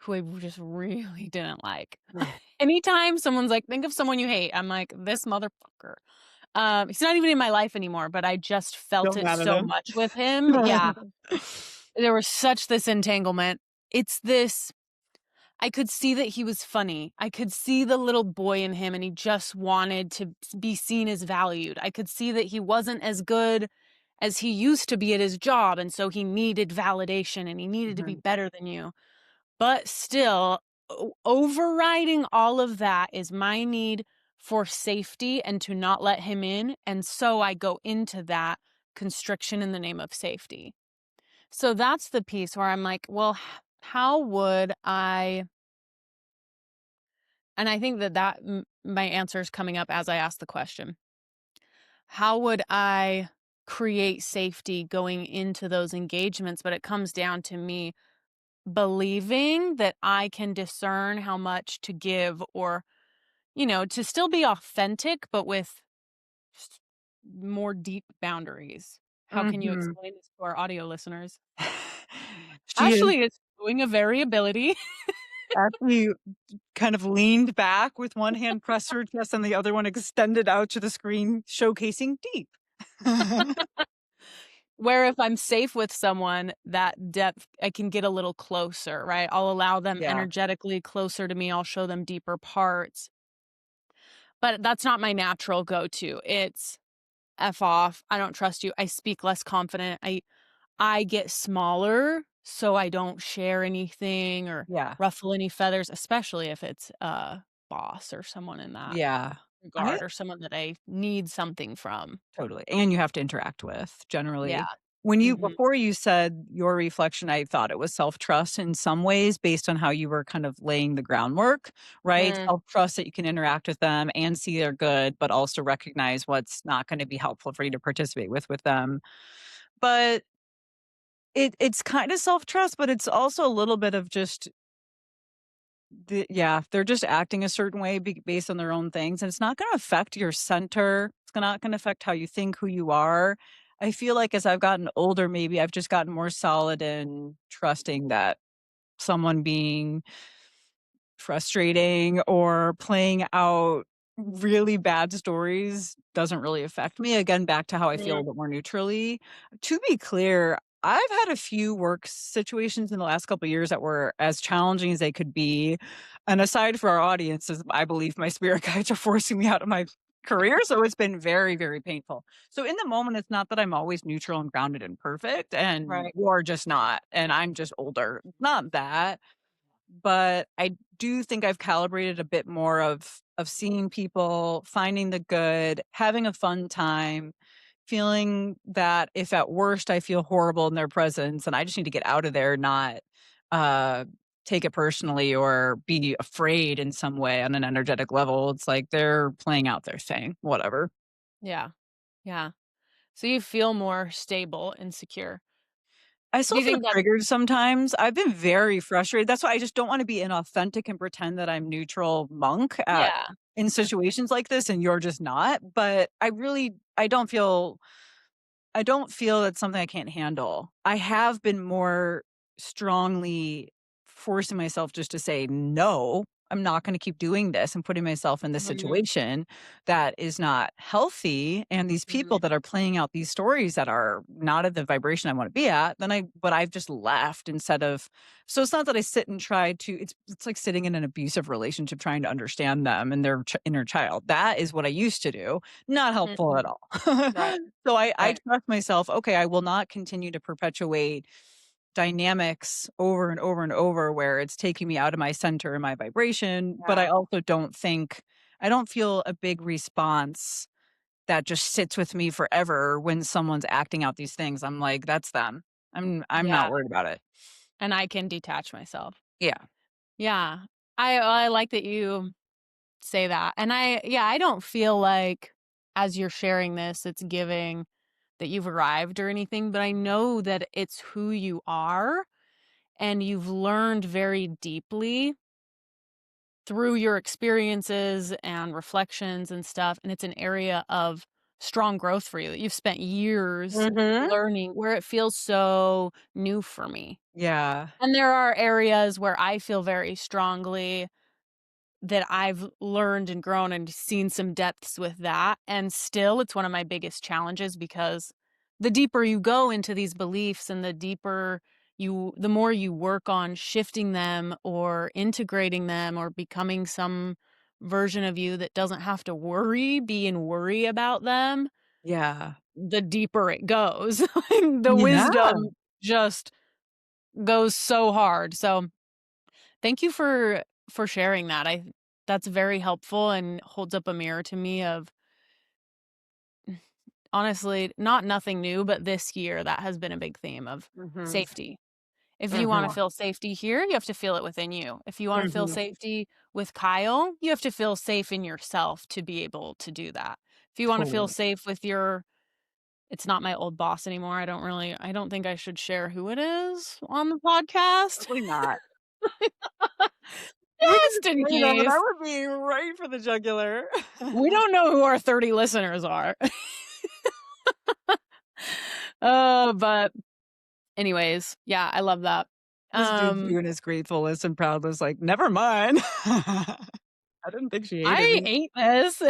who I just really didn't like. Ugh. Anytime someone's like, think of someone you hate, I'm like, this motherfucker. He's not even in my life anymore, but I just felt Feel it mad at so him. much with him. Yeah. There was such this entanglement. It's this I could see that he was funny. I could see the little boy in him and he just wanted to be seen as valued. I could see that he wasn't as good as he used to be at his job and so he needed validation and he needed to be Mhm, better than you. But still, overriding all of that is my need for safety and to not let him in, and so I go into that constriction in the name of safety. So that's the piece where I'm like, well, how would I and I think that my answer is coming up as I ask the question. How would I create safety going into those engagements? But it comes down to me believing that I can discern how much to give or, to still be authentic, but with s- more deep boundaries. How can you mhm. explain this to our audio listeners? She is Ashley is showing a variability. actually kind of leaned back with one hand pressed to her chest and the other one extended out to the screen, showcasing deep. Where if I'm safe with someone, that depth I can get a little closer, right? I'll allow them Yeah, energetically closer to me, I'll show them deeper parts, but that's not my natural go-to. It's, "F off, I don't trust you, I speak less confident, I get smaller so I don't share anything or yeah, ruffle any feathers," especially if it's a boss or someone in that yeah. I regard or someone that I need something from. totally, and you have to interact with, Yeah. generally. When you Mhm. before you said your reflection, I thought it was self-trust in some ways based on how you were kind of laying the groundwork, right? Mm, Self-trust that you can interact with them and see they're good, but also recognize what's not gonna be helpful for you to participate with them. But it's kinda self-trust, but it's also a little bit of just yeah, they're just acting a certain way based on their own things, and it's not gonna affect your center. It's not gonna affect how you think, who you are. I feel like as I've gotten older, maybe I've just gotten more solid in trusting that someone being frustrating or playing out really bad stories doesn't really affect me. Again, back to how I feel a mm, little bit more neutrally. To be clear, I've had a few work situations in the last couple of years that were as challenging as they could be. And aside for our audiences, I believe my spirit guides are forcing me out of my career. So it's been very, very painful. So in the moment, it's not that I'm always neutral and grounded and perfect, and right. you're just not, and I'm just older. Not that, but I do think I've calibrated a bit more of seeing people, finding the good, having a fun time, feeling that if at worst I feel horrible in their presence and I just need to get out of there, not uh take it personally or be afraid in some way on an energetic level. It's like they're playing out their thing, whatever. Yeah. Yeah. So you feel more stable and secure. I Do still you feel think that's triggered sometimes. I've been very frustrated. That's why I just don't wanna be inauthentic and pretend that I'm neutral monk at yeah. in situations like this, and you're just not, but I don't feel that's something I can't handle. I have been more strongly forcing myself just to say no, I'm not gonna keep doing this and putting myself in this Mhm, situation that is not healthy, and these people mhm, that are playing out these stories that are not at the vibration I wanna be at, then I've just left instead of so it's not that I sit and try to it's like sitting in an abusive relationship trying to understand them and their inner child. That is what I used to do, not helpful at mhm. all. Right, So I right. trust myself, okay, I will not continue to perpetuate dynamics over and over and over where it's taking me out of my center and my vibration, but I Yeah, also I don't feel a big response that just sits with me forever when someone's acting out these things. I'm like, "That's them." I'm not yeah, worried about it. and I can detach myself. Yeah. Yeah. I like that you say that, and I don't feel like as you're sharing this, it's giving that you've arrived or anything, but I know that it's who you are, and you've learned very deeply through your experiences and reflections and stuff, and it's an area of strong growth for you that you've spent years Mhm. learning where it feels so new for me. Yeah. And there are areas where I feel very strongly that I've learned and grown and seen some depths with that, and still it's one of my biggest challenges because the deeper you go into these beliefs and the more you work on shifting them or integrating them or becoming some version of you that doesn't have to be in worry about them, Yeah. the deeper it goes. The Yeah. wisdom just goes so hard. So thank you for sharing that. That's very helpful and holds up a mirror to me of honestly, not nothing new, but this year that has been a big theme of Mhm. safety. If you want to Mhm. feel safety here, you have to feel it within you. If you want to feel Mhm. safety with Kyle, you have to feel safe in yourself to be able to do that. If you want to feel Totally. safe with your it's not my old boss anymore. I don't think I should share who it is on the podcast. Probably not. We can Just just in say that, case. that would be right for the jugular. We don't know who our 30 listeners are. But anyways, yeah, I love that. This dude's Um, doing his gratefulness and proudness like, "Never mind." I didn't think she hated I me. ate this.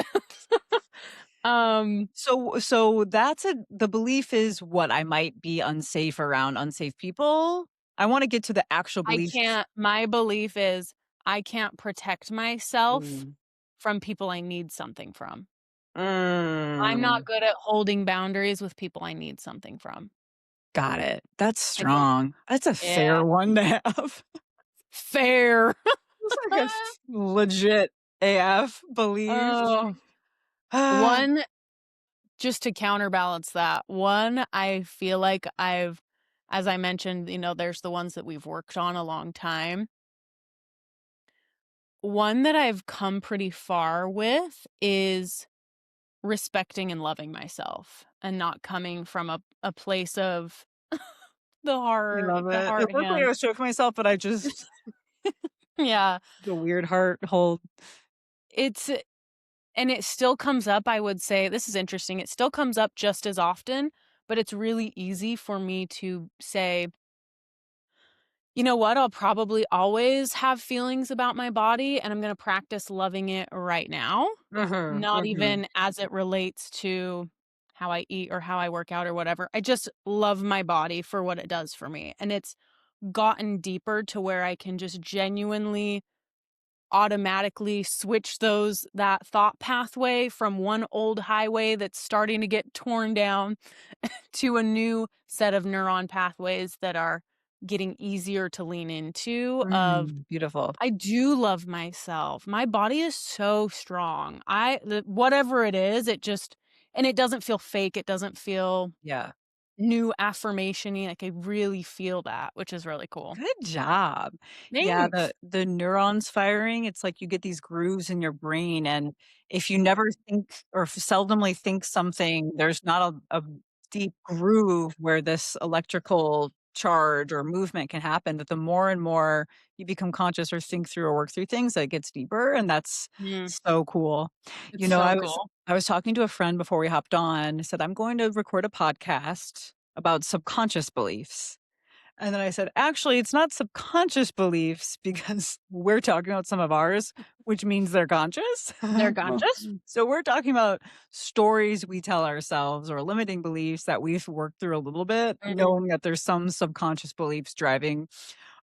Um, So that's the belief is what, I might be unsafe around unsafe people? I wanna get to the actual I belief. can't my belief is I can't protect myself Mm. from people I need something from. I'm not Mm. good at holding boundaries with people I need something from. Got it. That's I don't strong. That's a Yeah. fair one to have. Fair. It's like a legit AF belief. Oh, one just to counterbalance that, one, I feel like as I mentioned, there's the ones that we've worked on a long time. One that I've come pretty far with is respecting and loving myself and not coming from a place of I love the it. It heart looked like I hand. was choking myself, but I just Yeah. the weird heart hold. It's and it still comes up, I would say this is interesting, it still comes up just as often, but it's really easy for me to say, "You know what? I'll probably always have feelings about my body, and I'm gonna practice loving it right now." Mhm, Not mhm. even as it relates to how I eat or how I work out or whatever. I just love my body for what it does for me, and it's gotten deeper to where I can just genuinely automatically switch that thought pathway from one old highway that's starting to get torn down to a new set of neuron pathways that are getting easier to lean into of Beautiful. I do love myself. My body is so strong. Whatever it is, and it doesn't feel fake. It doesn't feel Yeah. new affirmation-y. Like I really feel that, which is really cool. Good job. Yeah, Thanks. the neurons firing, it's like you get these grooves in your brain, and if you never think or seldomly think something, there's not a deep groove where this electrical charge or movement can happen, that the more and more you become conscious or think through or work through things, that it gets deeper, and that's Mm, so cool. it's You know, so cool. I was talking to a friend before we hopped on, I said, "I'm going to record a podcast about subconscious beliefs." And then I said, "Actually, it's not subconscious beliefs because we're talking about some of ours, which means they're conscious." They're conscious. So we're talking about stories we tell ourselves or limiting beliefs that we've worked through a little bit, Mhm. knowing that there's some subconscious beliefs driving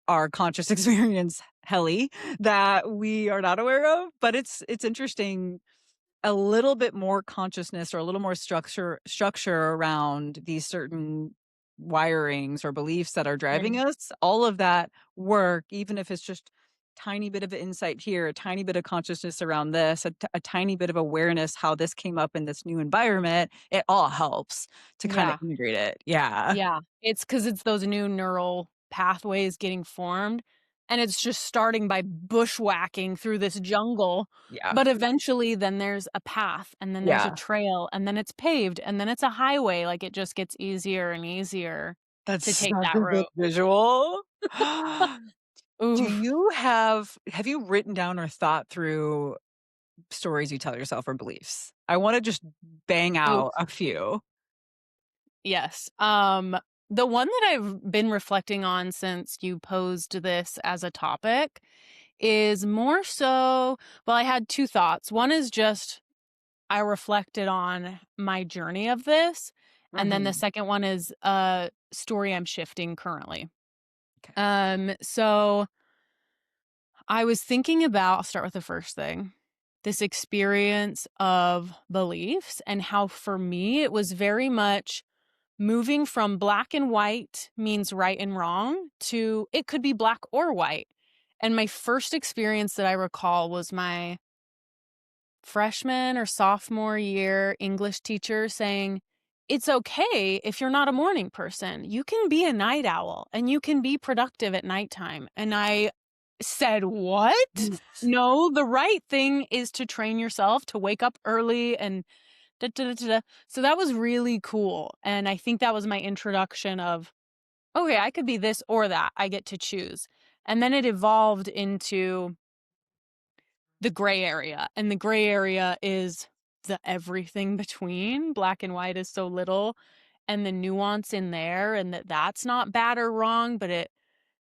our conscious experience heli that we are not aware of. But it's interesting, a little bit more consciousness or a little more structure around these certain wirings or beliefs that are driving Mhm. us, all of that work, even if it's just tiny bit of insight here, a tiny bit of consciousness around this, a tiny bit of awareness how this came up in this new environment, it all helps to kind of Yeah. integrate it. Yeah. Yeah. It's those new neural pathways getting formed, and it's just starting by bushwhacking through this jungle, Yeah. but eventually then there's a path, and then there's a Yeah. trail, and then it's paved, and then it's a highway, like, it just gets easier and easier That's to take such that a good route. visual. Oof. Have you written down or thought through stories you tell yourself or beliefs? I wanna just bang Oof. out a few. Yes. The one that I've been reflecting on since you posed this as a topic is more so, well, I had 2 thoughts. One is just I reflected on my journey of this, and then the Mhm. second one is a story I'm shifting currently. 'Kay. So I was thinking about, I'll start with the first thing, this experience of beliefs and how for me it was very much moving from black and white means right and wrong to it could be black or white. And my first experience that I recall was my freshman or sophomore year English teacher saying, "It's okay if you're not a morning person. You can be a night owl and you can be productive at nighttime." And I said, "What? Mm. No, the right thing is to train yourself to wake up early and da, da, da, da, da." So that was really cool. And I think that was my introduction of, okay, I could be this or that. I get to choose. And then it evolved into the gray area, and the gray area is the everything between. Black and white is so little, and the nuance in there, and that's not bad or wrong, but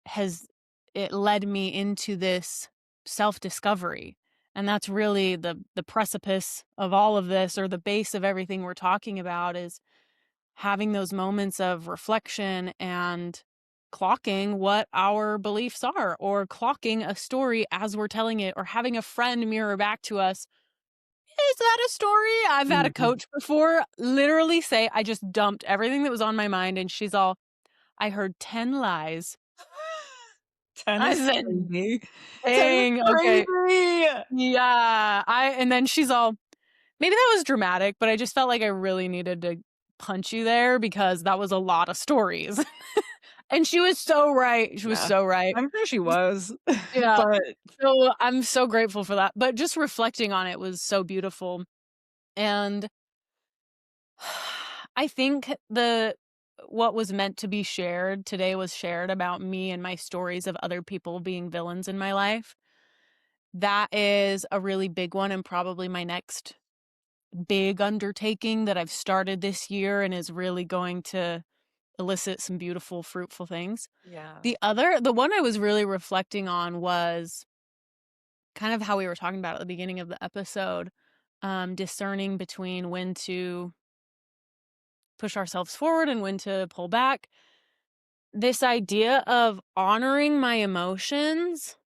has it led me into this self-discovery, and that's really the precipice of all of this, or the base of everything we're talking about, is having those moments of reflection and clocking what our beliefs are, or clocking a story as we're telling it, or having a friend mirror back to us, is that a story? I've had a Mhm. coach before literally say, I just dumped everything that was on my mind, and she's all, I heard 10 lies. 10 I is said, crazy. 10 is dang, okay. crazy! Yeah. And then she's all, maybe that was dramatic, but I just felt like I really needed to punch you there because that was a lot of stories. And she was so right. She was Yeah. so right. I'm sure she was, Yeah. but So I'm so grateful for that. But just reflecting on it was so beautiful. And I think the what was meant to be shared today was shared about me and my stories of other people being villains in my life. That is a really big one, and probably my next big undertaking that I've started this year and is really going to elicit some beautiful, fruitful things. yeah. The one I was really reflecting on was kind of how we were talking about at the beginning of the episode, discerning between when to push ourselves forward and when to pull back. This idea of honoring my emotions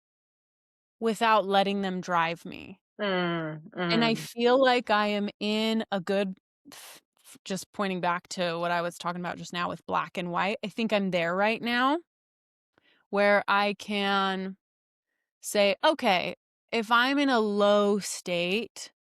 without letting them drive me. And I Mm. feel like I am in a good, just pointing back to what I was talking about just now with black and white. I think I'm there right now where I can say, okay, if I'm in a low state,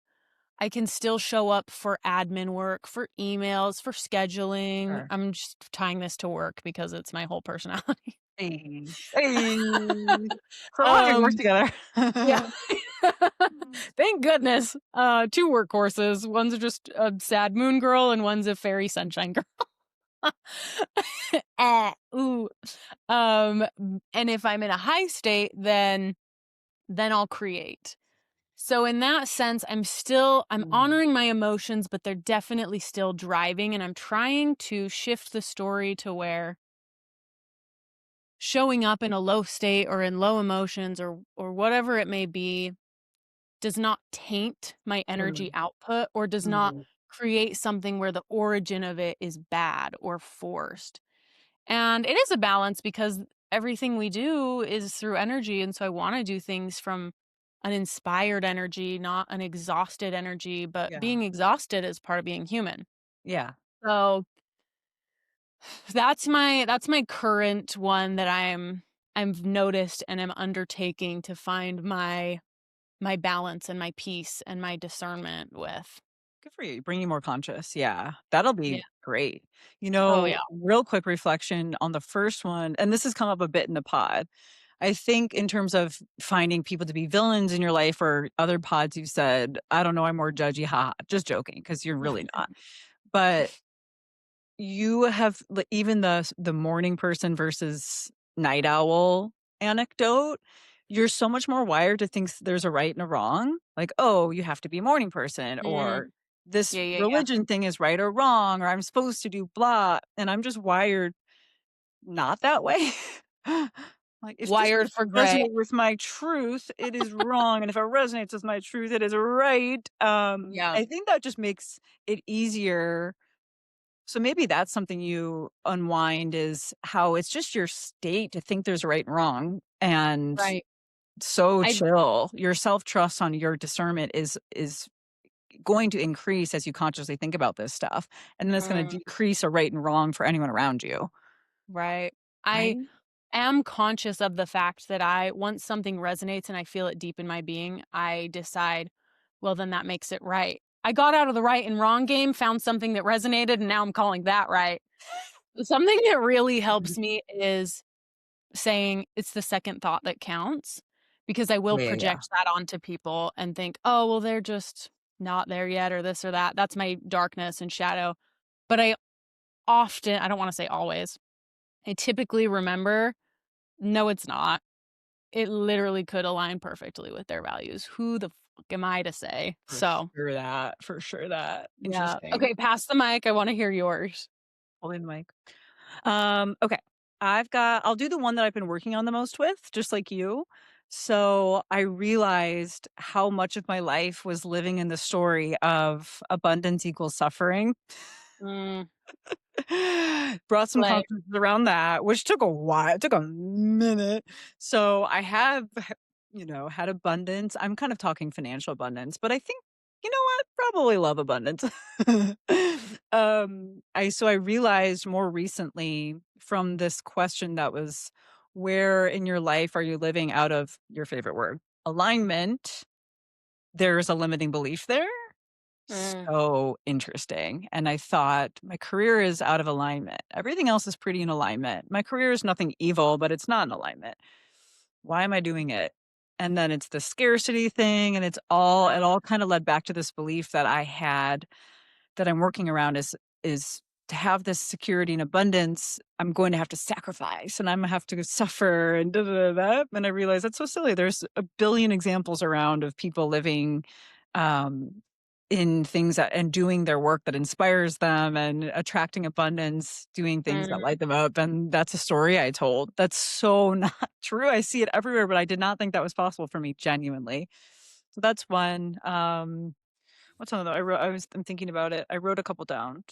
I can still show up for admin work, for emails, for scheduling. Sure. I'm just tying this to work because it's my whole personality. Hey. Hey. So long as we work Um, together. yeah. Thank goodness. 2 workhorses. One's just a sad moon girl and one's a fairy sunshine girl. Ooh. And if I'm in a high state, then I'll create. So in that sense, I'm Mm. honoring my emotions, but they're definitely still driving, and I'm trying to shift the story to where showing up in a low state or in low emotions or whatever it may be does not taint my energy Mm, output or does not mm, create something where the origin of it is bad or forced. And it is a balance because everything we do is through energy. And so I want to do things from an inspired energy, not an exhausted energy. But yeah, being exhausted is part of being human. yeah. So that's my current one that I've noticed and am undertaking to find my balance and my peace and my discernment with. Good for you. You're bringing more conscious. Yeah, that'll Yeah. be great. Oh, yeah. Real quick reflection on the first one, and this has come up a bit in the pod. I think in terms of finding people to be villains in your life or other pods you've said, I don't know, I'm more judgy. Ha, just joking, because you're really not. But you have even the morning person versus night owl anecdote, you're so much more wired to think there's a right and a wrong, like, "Oh, you have to be a morning person," Mm. or, "This Yeah, yeah, yeah. religion thing is right or wrong," or, "I'm supposed to do blah," and I'm just wired not that way. Like, if this Wired doesn't for gray. resonate with my truth, it is wrong, and if it resonates with my truth, it is right. Yeah. I think that just makes it easier, so maybe that's something you unwind, is how it's just your state to think there's right and wrong, and Right. so I chill. Your self-trust on your discernment is going to increase as you consciously think about this stuff, and then it's gonna mm, decrease a right and wrong for anyone around you, right. I right? am conscious of the fact that I once something resonates and I feel it deep in my being, I decide, well, then that makes it right. I got out of the right and wrong game, found something that resonated, and now I'm calling that right. Something that really helps me is saying it's the second thought that counts because I will Yeah, yeah, yeah. project that onto people and think, "Oh, well, they're just not there yet," or this or that. That's my darkness and shadow. But I don't wanna say always, I typically remember, "No, it's not. It literally could align perfectly with their values. Who the fuck am I to say?" So, For sure that. yeah. Interesting. Okay, pass the mic. I wanna hear yours. Holding the mic. Okay. I'll do the one that I've been working on the most with, just like you. So I realized how much of my life was living in the story of abundance equals suffering. Mm, Brought some slay. consciousness around that, which took a while. It took a minute. So I have, had abundance. I'm kind of talking financial abundance, but I think, you know what? Probably love abundance. I realized more recently from this question that was, where in your life are you living out of your favorite word? Alignment. There's a limiting belief there. Mm, So interesting. And I thought, my career is out of alignment. Everything else is pretty in alignment. My career is nothing evil, but it's not in alignment. Why am I doing it? And then it's the scarcity thing, and it mm, all kind of led back to this belief that I had, that I'm working around, is to have this security and abundance, I'm going to have to sacrifice, and I'm gonna have to suffer, and da da da da. And I realized that's so silly. There's a billion examples around of people living um in things that, and doing their work that inspires them, and attracting abundance, doing things that mm. light them up. And that's a story I told. That's so not true. I see it everywhere, but I did not think that was possible for me, genuinely. So that's one. What's another? I'm thinking about it. I wrote a couple down.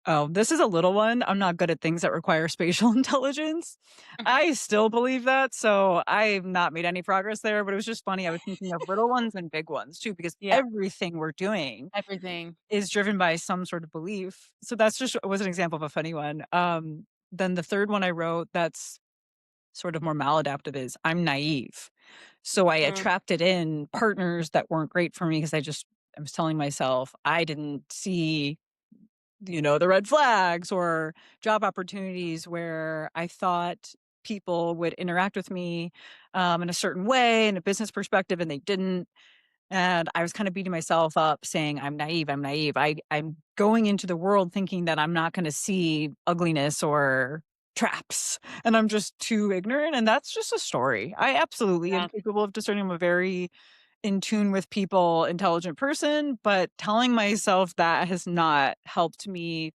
Oh, this is a little one. I'm not good at things that require spatial intelligence. I still believe that, so I've not made any progress there, but it was just funny. I was thinking of little ones and big ones too, because Yeah, everything we're doing everything. is driven by some sort of belief. So that's just was an example of a funny one. Then the third one I wrote that's sort of more maladaptive is, I'm naive. So I Mm, attracted in partners that weren't great for me because I was telling myself I didn't see, the red flags, or job opportunities where I thought people would interact with me in a certain way in a business perspective, and they didn't. And I was kind of beating myself up saying, I'm naive. I'm naive. I'm going into the world thinking that I'm not going to see ugliness or traps, and I'm just too ignorant. And that's just a story. I absolutely am yeah. capable of discerning. I'm a very in tune with people, intelligent person, but telling myself that has not helped me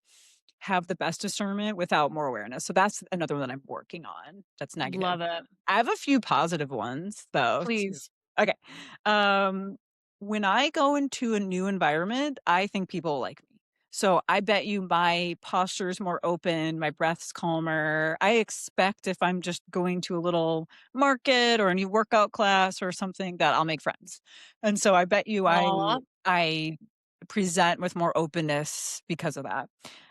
have the best discernment without more awareness. So that's another one that I'm working on that's negative. Love it. I have a few positive ones though too. Please. Okay. Um, when I go into a new environment, I think people like me. So I bet you my posture is more open, my breath's calmer. I expect if I'm just going to a little market or a new workout class or something that I'll make friends. And so I bet you Aw. I present with more openness because of that.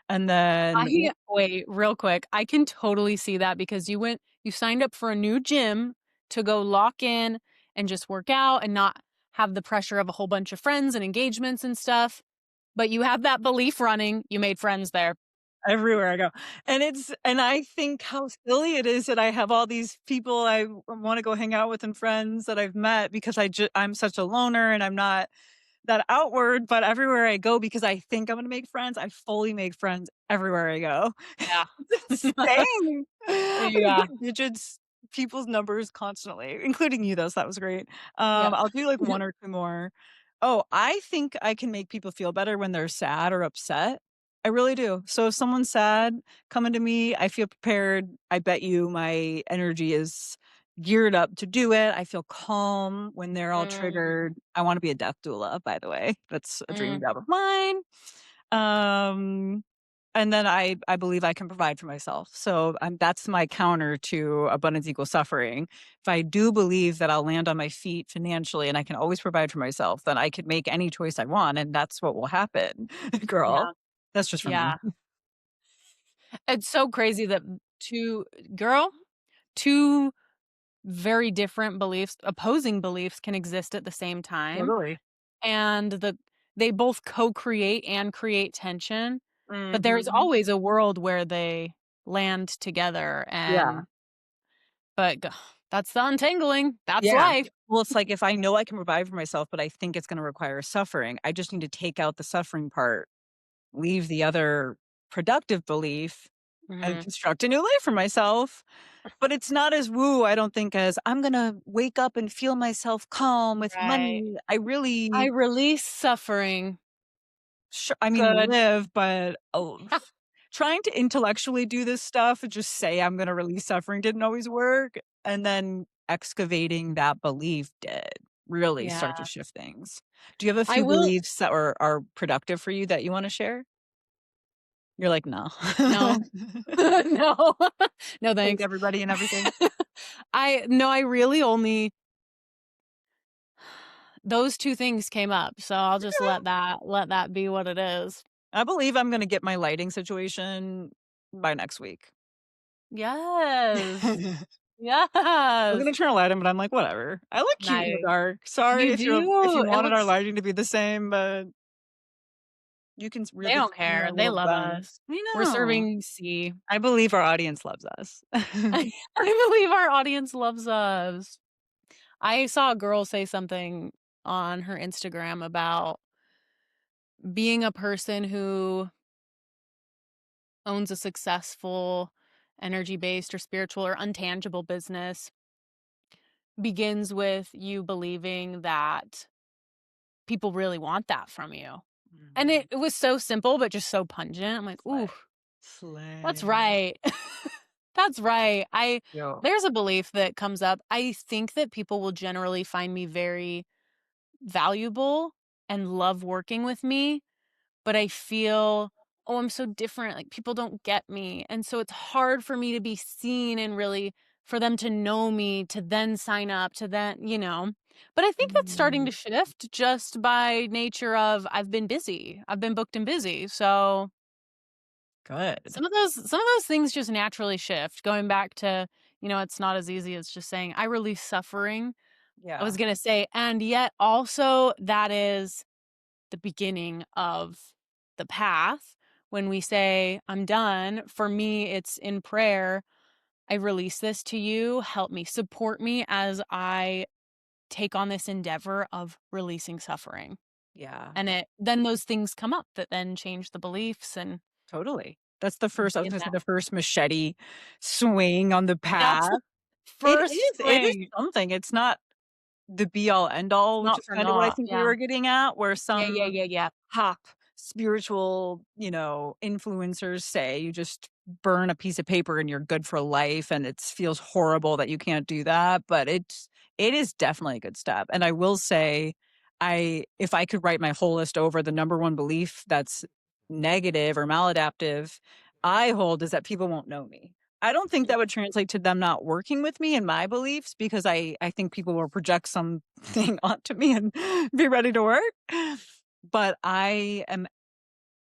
And then I wait, real quick. I can totally see that because you signed up for a new gym to go lock in and just work out and not have the pressure of a whole bunch of friends and engagements and stuff. But you have that belief running, you made friends there. everywhere I go. And I think how silly it is that I have all these people I wanna go hang out with and friends that I've met because I'm such a loner and I'm not that outward, but everywhere I go because I think I'm gonna make friends, I fully make friends everywhere I go. Yeah. It's insane. I Yeah. get digits people's numbers constantly, including you though, so that was great. Yeah. I'll do like 1 or 2 more. Oh, I think I can make people feel better when they're sad or upset. I really do. So if someone's sad coming to me, I feel prepared. I bet you my energy is geared up to do it. I feel calm when they're all Mm, triggered. I wanna be a death doula, by the way. That's a dream mm, job of mine. Um and then I believe I can provide for myself. So, that's my counter to abundance equals suffering. If I do believe that I'll land on my feet financially and I can always provide for myself, then I could make any choice I want, and that's what will happen, girl. yeah. That's just for me. Yeah. It's so crazy that 2 girl, 2 very different beliefs, opposing beliefs can exist at the same time, Totally. and they both co-create and create tension, but there's Mhm. always a world where they land together Yeah. but g that's the untangling, that's Yeah. life. Well, it's like if I know I can provide for myself, but I think it's gonna require suffering, I just need to take out the suffering part, leave the other productive belief, and Mhm. construct a new life for myself. But it's not as woo, I don't think, as I'm gonna wake up and feel myself calm with Right. money. I I really release suffering. I mean, Good. live, but, trying to intellectually do this stuff and just say I'm gonna release suffering didn't always work, and then excavating that belief did really start to Yeah. shift things. Do you have a I few will beliefs that are productive for you that you wanna share? You're like, "No." no. No. No, Hate thanks. everybody and everything. I really only those 2 things came up, so I'll just let that be what it is. I believe I'm gonna get my lighting situation by next week. Yes. We're Yes. gonna turn a light on, but I'm like, "Whatever. I look cute in the Nice. dark. Sorry You if do. you It wanted our looks lighting to be the same, but you can they really don't see your care. own They little love bend." us. I We're know. serving C. I believe our audience loves us. I believe our audience loves us. I saw a girl say something on her Instagram about being a person who owns a successful energy-based or spiritual or untangible business begins with you believing that people really want that from you. And Mhm. it was so simple, but just so pungent. I'm like, "Ooh, Slay. that's Slay. right." That's right. Yo. There's a belief that comes up. I think that people will generally find me very valuable and love working with me, but I feel, "Oh, I'm so different, like, people don't get me." And so it's hard for me to be seen and really for them to know me, to then sign up, to then But I think that's starting Mm, to shift just by nature of I've been busy. I've been booked and busy, so good. some of those things just naturally shift, going back to, it's not as easy as just saying, "I release suffering." I was Yeah. gonna say, and yet also that is the beginning of the path. When we say, "I'm done," for me, it's in prayer. I release this to you. Help me, support me as I take on this endeavor of releasing suffering. Yeah. And then those things come up that then change the beliefs and Totally. That's the first I was in gonna say that. the first machete swing on the That's path. the first It is swing. something. It's not the be all end It's all, which not is for kind of what I naught. think we Yeah. were getting at, where Yeah, yeah, some yeah, yeah. hop spiritual, influencers say. You just burn a piece of paper and you're good for life, and it feels horrible that you can't do that, but it is definitely a good step. And I will say, I if I could write my whole list over, the number one belief that's negative or maladaptive I hold is that people won't know me. I don't think that would translate to them not working with me and my beliefs, because I think people will project something onto me and be ready to work. But I am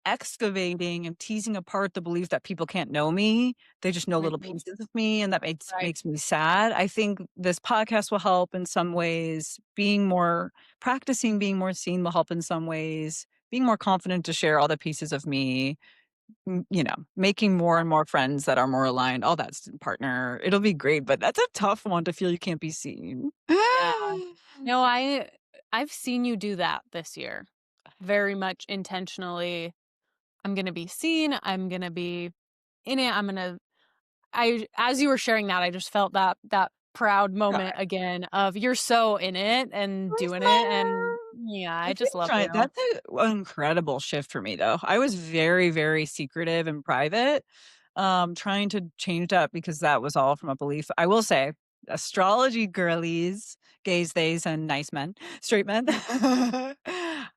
excavating and teasing apart the belief that people can't know me. They just know little Mhm. pieces of me, and that makes Right. makes me sad. I think this podcast will help in some ways. Practicing being more seen will help in some ways. Being more confident to share all the pieces of me, making more and more friends that are more aligned, all that's partner. It'll be great, but that's a tough one to feel you can't be seen. Yeah. No, I've seen you do that this year. Very much intentionally. I'm gonna be seen. I'm gonna be in it. I as you were sharing that, I just felt that proud moment Right. again of you're so in it and doing it. And yeah, I I think just love you. that's an incredible shift for me, though. I was very, very secretive and private, trying to change that because that was all from a belief. I will say, astrology girlies, gays, theys, and nice men, straight men.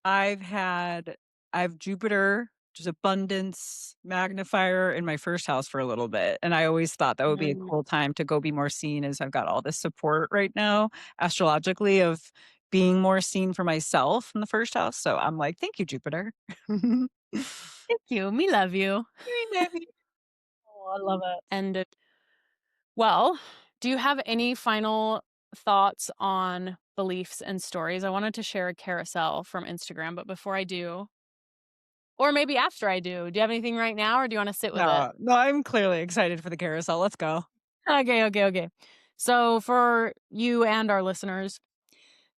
I've had, I've Jupiter, just abundance magnifier in my first house for a little bit. And I always thought that would be a Mm. cool time to go be more seen, as I've got all this support right now astrologically of being more seen for myself in the first house. So I'm like, thank you, Jupiter. Thank you. Me love you. We love you. Oh, I love it. And well, do you have any final thoughts on beliefs and stories? I wanted to share a carousel from Instagram, but before I do, or maybe after I do you have anything right now or do you want to sit with it? No, no, I'm clearly excited for the carousel. Let's go. Okay, okay, okay. So for you and our listeners,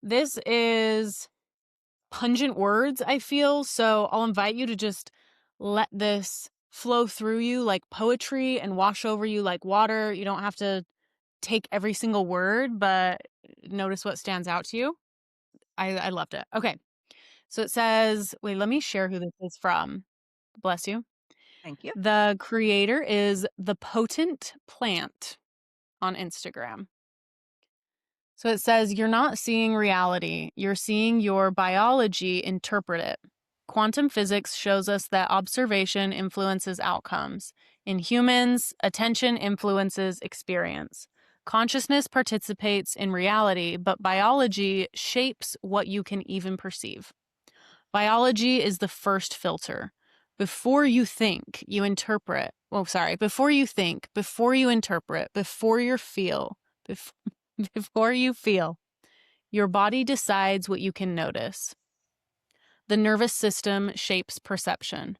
this is pungent words, I feel. So I'll invite you to just let this flow through you like poetry and wash over you like water. You don't have to take every single word, but notice what stands out to you. I loved it. Okay. So it says, wait, let me share who this is from. Bless you. Thank you. The creator is The Potent Plant on Instagram. So it says, you're not seeing reality, you're seeing your biology interpret it. Quantum physics shows us that observation influences outcomes. In humans, attention influences experience. Consciousness participates in reality, but biology shapes what you can even perceive. Biology is the first filter. Before you think, you interpret. Oh, sorry. Before you think, before you interpret, before you feel, bef- before you feel, your body decides what you can notice. The nervous system shapes perception.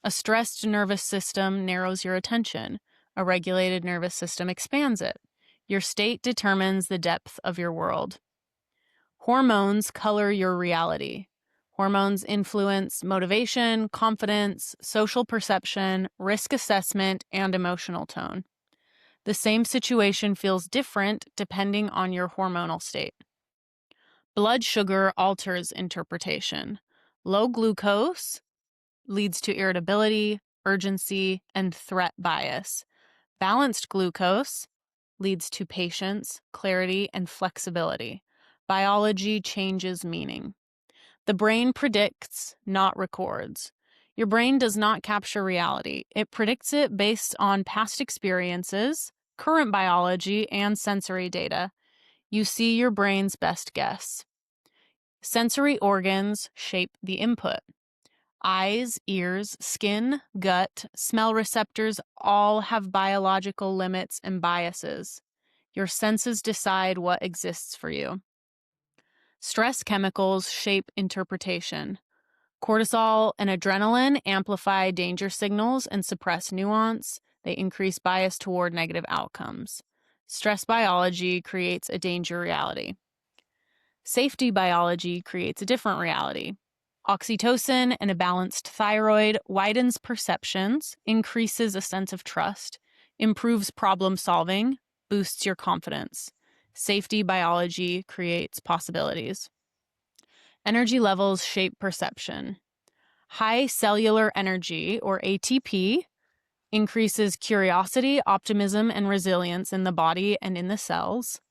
A stressed nervous system narrows your attention. A regulated nervous system expands it. Your state determines the depth of your world. Hormones color your reality. Hormones influence motivation, confidence, social perception, risk assessment, and emotional tone. The same situation feels different depending on your hormonal state. Blood sugar alters interpretation. Low glucose leads to irritability, urgency, and threat bias. Balanced glucose leads to patience, clarity, and flexibility. Biology changes meaning. The brain predicts, not records. Your brain does not capture reality. It predicts it based on past experiences, current biology, and sensory data. You see your brain's best guess. Sensory organs shape the input. Eyes, ears, skin, gut, smell receptors all have biological limits and biases. Your senses decide what exists for you. Stress chemicals shape interpretation. Cortisol and adrenaline amplify danger signals and suppress nuance. They increase bias toward negative outcomes. Stress biology creates a danger reality. Safety biology creates a different reality. Oxytocin and a balanced thyroid widens perceptions, increases a sense of trust, improves problem solving, boosts your confidence. Safety biology creates possibilities. Energy levels shape perception. High cellular energy, or ATP, increases curiosity, optimism, and resilience in the body and in the cells.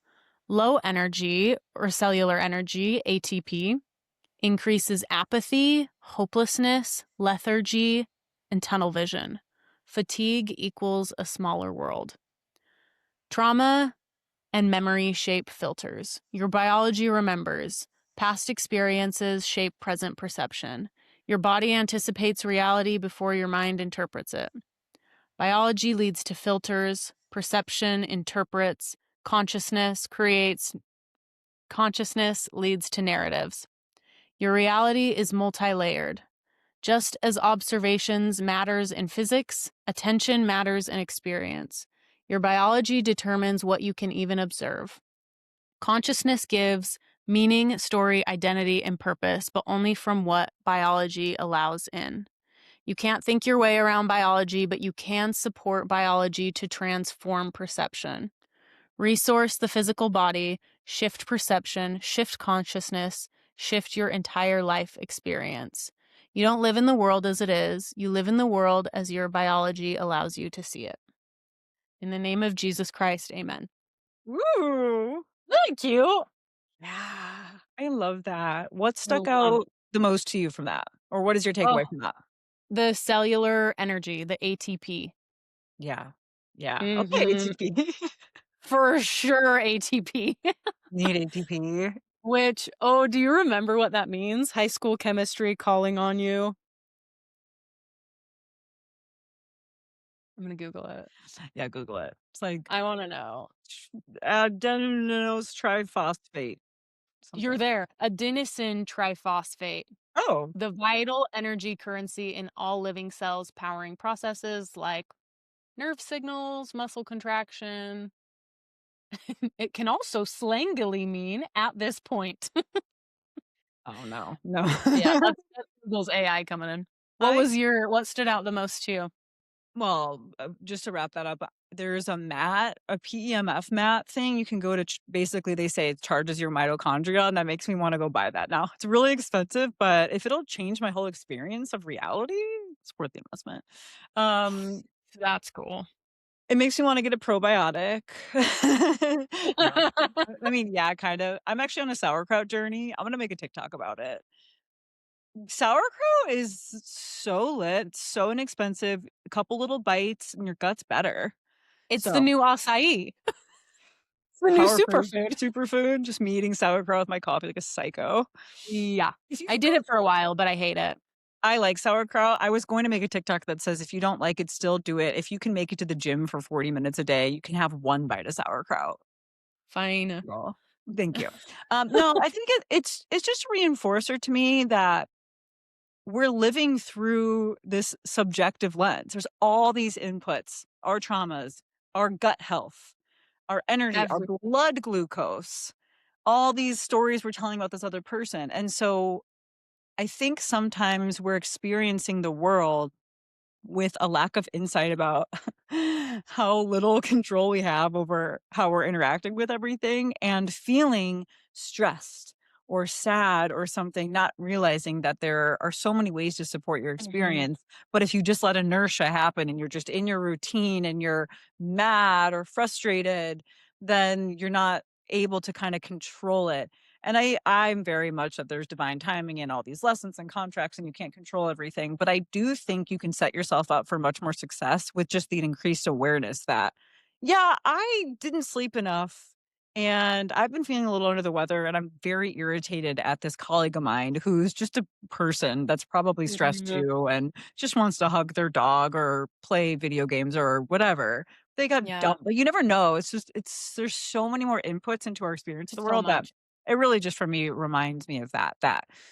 Low energy, or cellular energy, ATP, increases apathy, hopelessness, lethargy, and tunnel vision. Fatigue equals a smaller world. Trauma and memory shape filters. Your biology remembers. Past experiences shape present perception. Your body anticipates reality before your mind interprets it. Biology leads to filters, perception interprets, consciousness creates, consciousness leads to narratives. Your reality is multi-layered. Just as observations matters in physics, attention matters in experience. Your biology determines what you can even observe. Consciousness gives meaning, story, identity, and purpose, but only from what biology allows in. You can't think your way around biology, but you can support biology to transform perception. Resource the physical body, shift perception, shift consciousness, shift your entire life experience. You don't live in the world as it is, you live in the world as your biology allows you to see it. In the name of Jesus Christ, amen. Ooh. Really cute. Yeah, I love that. What I stuck love out the most to you from that? Or what is your Oh, takeaway from that? the cellular energy, the ATP. Yeah. Yeah. Okay, Mhm. ATP. For sure ATP. Need ATP. Which, oh, do you remember what that means? High school chemistry calling on you? I'm gonna Google it. Yeah, Google it. It's like I wanna know. adenosine triphosphate You're something. there. Adenosine triphosphate, Oh, the vital energy currency in all living cells powering processes like nerve signals, muscle contraction. It can also slangily mean at this point. oh no. No. Yeah, that's Google's AI coming in. I What stood out the most to you? Well, just to wrap that up, there's a mat, a PEMF mat thing you can go to basically, they say it charges your mitochondria, and that makes me wanna go buy that now. It's really expensive, but if it'll change my whole experience of reality, it's worth the investment. Um, That's cool. it makes me wanna get a probiotic. No, I mean, yeah, kind of. I'm actually on a sauerkraut journey. I'm gonna make a TikTok about it. Sauerkraut is so lit, so inexpensive, a couple little bites and your gut's better. It's the So, new acai. It's the new power food, superfood. superfood, just me eating sauerkraut with my coffee like a psycho. Yeah. If you I can did go it for a while, but I hate it. I like sauerkraut. I was going to make a TikTok that says if you don't like it, still do it. If you can make it to the gym for 40 minutes a day, you can have 1 bite of sauerkraut. Fine. Girl. Thank you. No, I think it's just a reinforcer to me that we're living through this subjective lens. There's all these inputs, our traumas, our gut health, our energy, our Every blood glucose, all these stories we're telling about this other person. And so I think sometimes we're experiencing the world with a lack of insight about how little control we have over how we're interacting with everything and feeling stressed or sad or something, not realizing that there are so many ways to support your Mhm. experience. But if you just let inertia happen and you're just in your routine and you're mad or frustrated, then you're not able to kind of control it. And I'm very much that there's divine timing in all these lessons and contracts and you can't control everything, but I do think you can set yourself up for much more success with just the increased awareness that, yeah, I didn't sleep enough and I've been feeling a little under the weather and I'm very irritated at this colleague of mine who's just a person that's probably stressed Mhm. too and just wants to hug their dog or play video games or whatever. They got Yeah, dumb, but you never know. It's just there's so many more inputs into our experience of the so world that much. it really just for me reminds me of that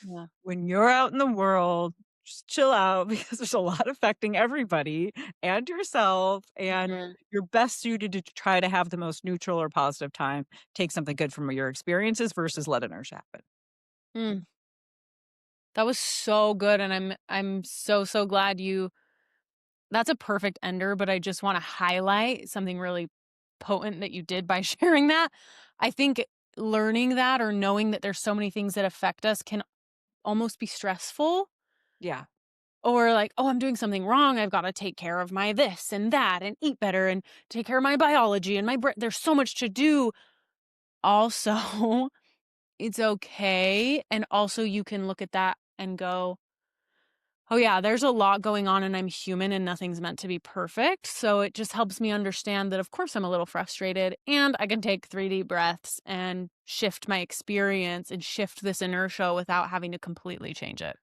Yeah. when you're out in the world, just chill out because there's a lot affecting everybody and yourself, and Mhm. you're best suited to try to have the most neutral or positive time. Take something good from your experiences versus let inertia happen. Mm. That was so good, and I'm so, so glad you that's a perfect ender, but I just wanna highlight something really potent that you did by sharing that. I think learning that or knowing that there's so many things that affect us can almost be stressful. Yeah. or like, oh, I'm doing something wrong. I've got to take care of my this and that and eat better and take care of my biology and my brain. There's so much to do. Also, it's okay. And also, you can look at that and go, oh, yeah, there's a lot going on and I'm human and nothing's meant to be perfect. So it just helps me understand that, of course, I'm a little frustrated and I can take 3 deep breaths and shift my experience and shift this inertia without having to completely change it.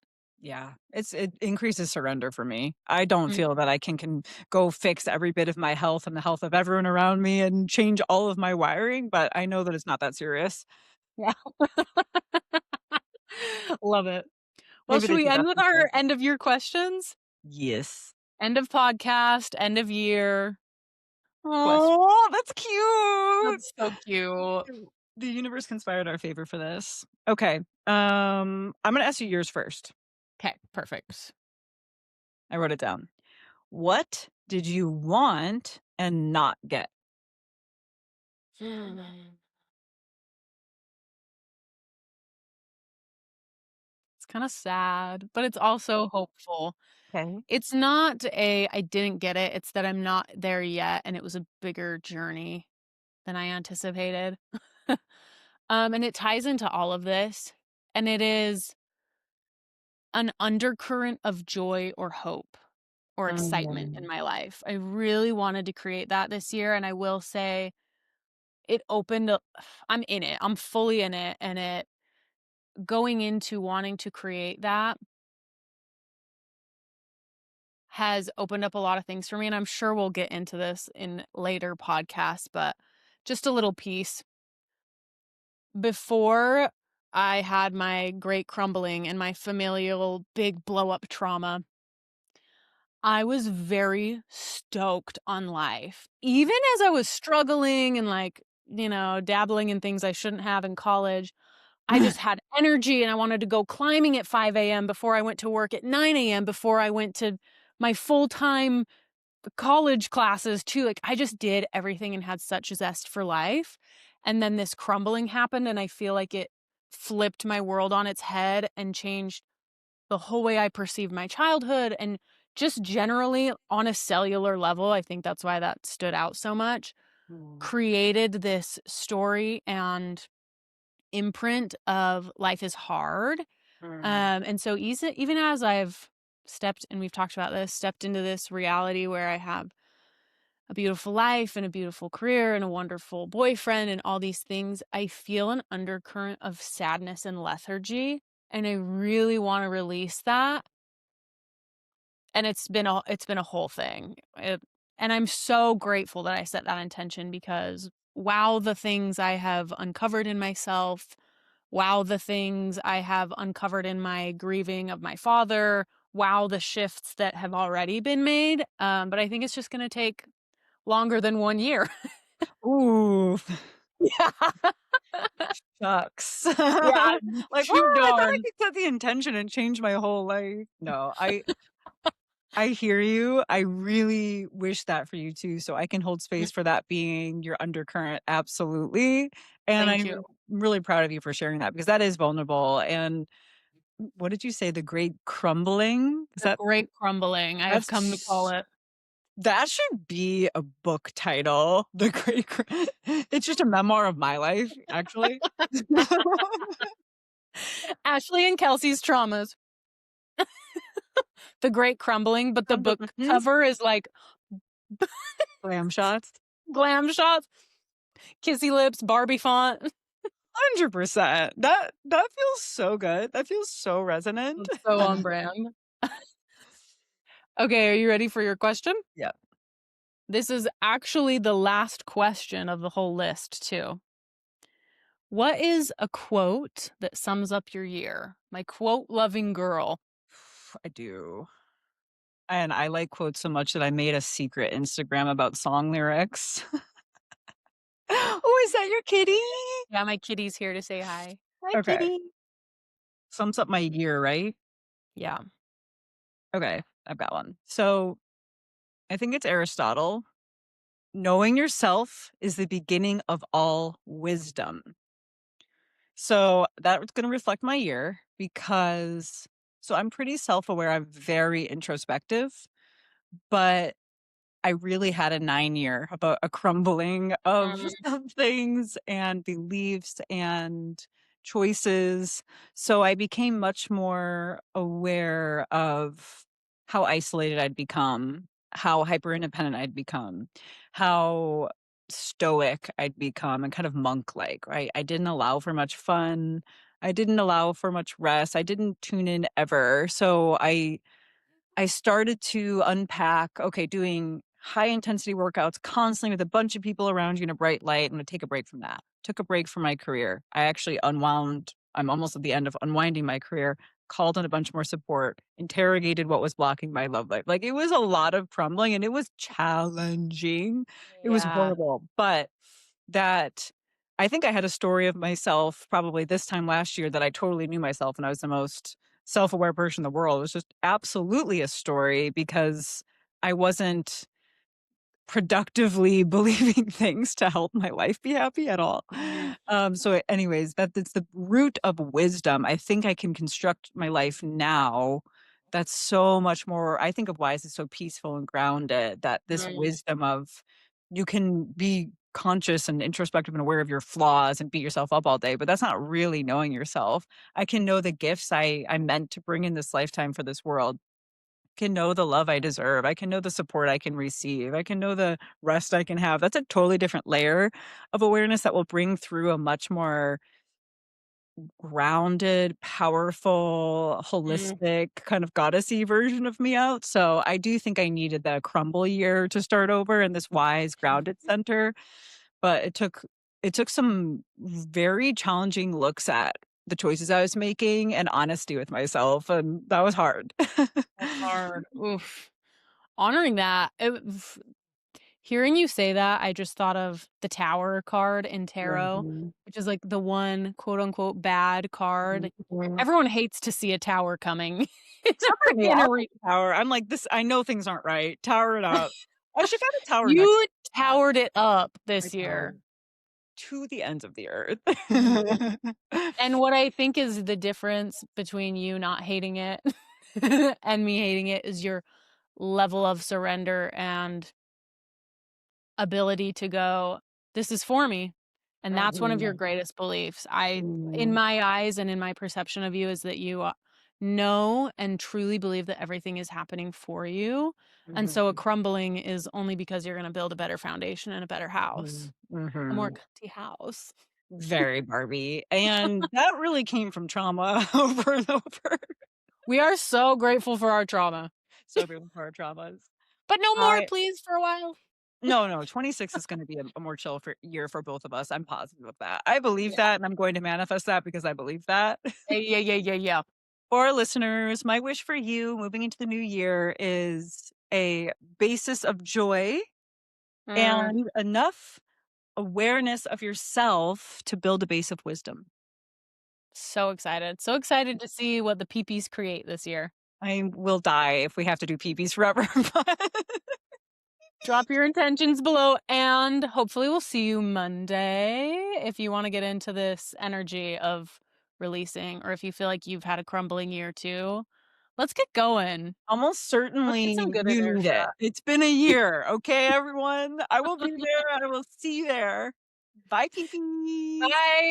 Yeah, it increases surrender for me. I don't Mm, feel that I can go fix every bit of my health and the health of everyone around me and change all of my wiring, but I know that it's not that serious. yeah. Love it. Well, Maybe should they we think end that's with our important. end of year questions? Yes. End of podcast, end of year question. Oh, that's cute. That's so cute. The universe conspired in our favor for this. Okay. I'm gonna ask you yours first. Okay, perfect. I wrote it down. What did you want and not get? It's kinda sad, but it's also hopeful. Okay. It's not a I didn't get it, it's that I'm not there yet, and it was a bigger journey than I anticipated. And it ties into all of this, and it is an undercurrent of joy or hope or excitement in Mm. my life. I really wanted to create that this year, and I will say it opened up I'm in it, I'm fully in it, and it going into wanting to create that has opened up a lot of things for me, and I'm sure we'll get into this in later podcasts, but just a little piece. Before I had my great crumbling and my familial big blow up trauma, I was very stoked on life. Even as I was struggling and like, dabbling in things I shouldn't have in college, I just had energy and I wanted to go climbing at 5 a.m. before I went to work at 9 a.m. before I went to my full time college classes too. Like I just did everything and had such a zest for life. And then this crumbling happened and I feel like it flipped my world on its head and changed the whole way I perceived my childhood and just generally on a cellular level. I think that's why that stood out so much. Mm. Created this story and imprint of life is hard. Mm. And so even as I've stepped, and we've talked about this, stepped into this reality where I have a beautiful life and a beautiful career and a wonderful boyfriend and all these things, I feel an undercurrent of sadness and lethargy. And I really want to release that. And it's been a whole thing. And I'm so grateful that I set that intention because wow, the things I have uncovered in myself, wow, the things I have uncovered in my grieving of my father, wow, the shifts that have already been made. But I think it's just going to take longer than 1 year. Ooh, Yeah. shucks. Yeah, Like, too "Oh, I thought I darn. could set the intention and change my whole life." No, I hear you. I really wish that for you too, so I can hold space for that being your undercurrent, absolutely, and Thank you. I'm really proud of you for sharing that because that is vulnerable, and what did you say? The great crumbling? Is The that great crumbling, I have come to call that's it. that should be a book title, The Great Cr It's just a memoir of my life, actually. Ashley and Kelsey's traumas. The great crumbling, but the From the book mhm, cover is like glam shots. glam shots, kissy lips, Barbie font. 100%. That feels so good. That feels so resonant. It's so on brand. Okay, are you ready for your question? Yeah. This is actually the last question of the whole list, too. What is a quote that sums up your year? My quote loving girl. I do. And I like quotes so much that I made a secret Instagram about song lyrics. Oh, is that your kitty? Yeah, my kitty's here to say hi. Hi, Okay. kitty. Sums up my year, right? Yeah. Okay, I've got one. So I think it's Aristotle. Knowing yourself is the beginning of all wisdom. So that's going to reflect my year because So I'm pretty self-aware, I'm very introspective, but I really had a 9-year about a crumbling of Mm, of things and beliefs and choices. So I became much more aware of how isolated I'd become, how hyper independent I'd become, how stoic I'd become and kind of monk like, right? I didn't allow for much fun. I didn't allow for much rest. I didn't tune in ever. So I started to unpack, okay, doing high intensity workouts constantly with a bunch of people around you in a bright light. I'm gonna take a break from that. Took a break from my career. I actually unwound. I'm almost at the end of unwinding my career, called on a bunch more support, interrogated what was blocking my love life. Like it was a lot of crumbling and it was challenging. It was yeah. horrible. But that I think I had a story of myself probably this time last year that I totally knew myself and I was the most self-aware person in the world. It was just absolutely a story because I wasn't productively believing things to help my life be happy at all. Mhm. So anyways, that's the root of wisdom. I think I can construct my life now that's so much more I think of wise as so peaceful and grounded that this Mm, wisdom of you can be conscious and introspective and aware of your flaws and beat yourself up all day, but that's not really knowing yourself. I can know the gifts I'm meant to bring in this lifetime for this world, can know the love I deserve. I can know the support I can receive. I can know the rest I can have. That's a totally different layer of awareness that will bring through a much more grounded, powerful, mm, holistic, kind of goddessy version of me out. So I do think I needed the crumble year to start over in this wise, grounded center. But it took some very challenging looks at the choices I was making and honesty with myself, and that was hard. that's hard. Oof. Honoring that, hearing you say that, I just thought of the Tower card in tarot, Mhm. which is, like, the one quote unquote "bad" card. Mhm. Everyone hates to see a tower coming in Except for a me, I in a like the tower. I'm like, "This I know things aren't right. Tower it up." I should have a tower next You to that. towered it up I this year. towered to the ends of the earth. Mhm. And what I think is the difference between you not hating it and me hating it is your level of surrender and ability to go, "This is for me." And that's one of your Mhm. greatest beliefs. In Mhm. my eyes and in my perception of you is that you, know and truly believe that everything is happening for you. And so a Mhm. crumbling is only because you're gonna build a better foundation and a better house, Mhm. a more Mhm. comfy house. Very Barbie, and that really came from trauma over and over. We are so grateful for our trauma. So grateful for our traumas. But no more, I please, for a while. No, no, 26 is gonna be a more chill for year for both of us, I'm positive of that. I believe Yeah. that, and I'm going to manifest that because I believe that. Yeah, yeah, yeah, yeah. For our listeners, my wish for you moving into the new year is a basis of joy Mm, and enough awareness of yourself to build a base of wisdom. so excited. So excited to see what the peepees create this year. I will die if we have to do PBs forever. But Drop your intentions below, and hopefully we'll see you Monday if you wanna get into this energy of releasing, or if you feel like you've had a crumbling year too. Let's get going. almost Let's get certainly some good you need inertia. it. It's been a year, okay, everyone? I will be there. I will see you there. Bye, peepees. Bye.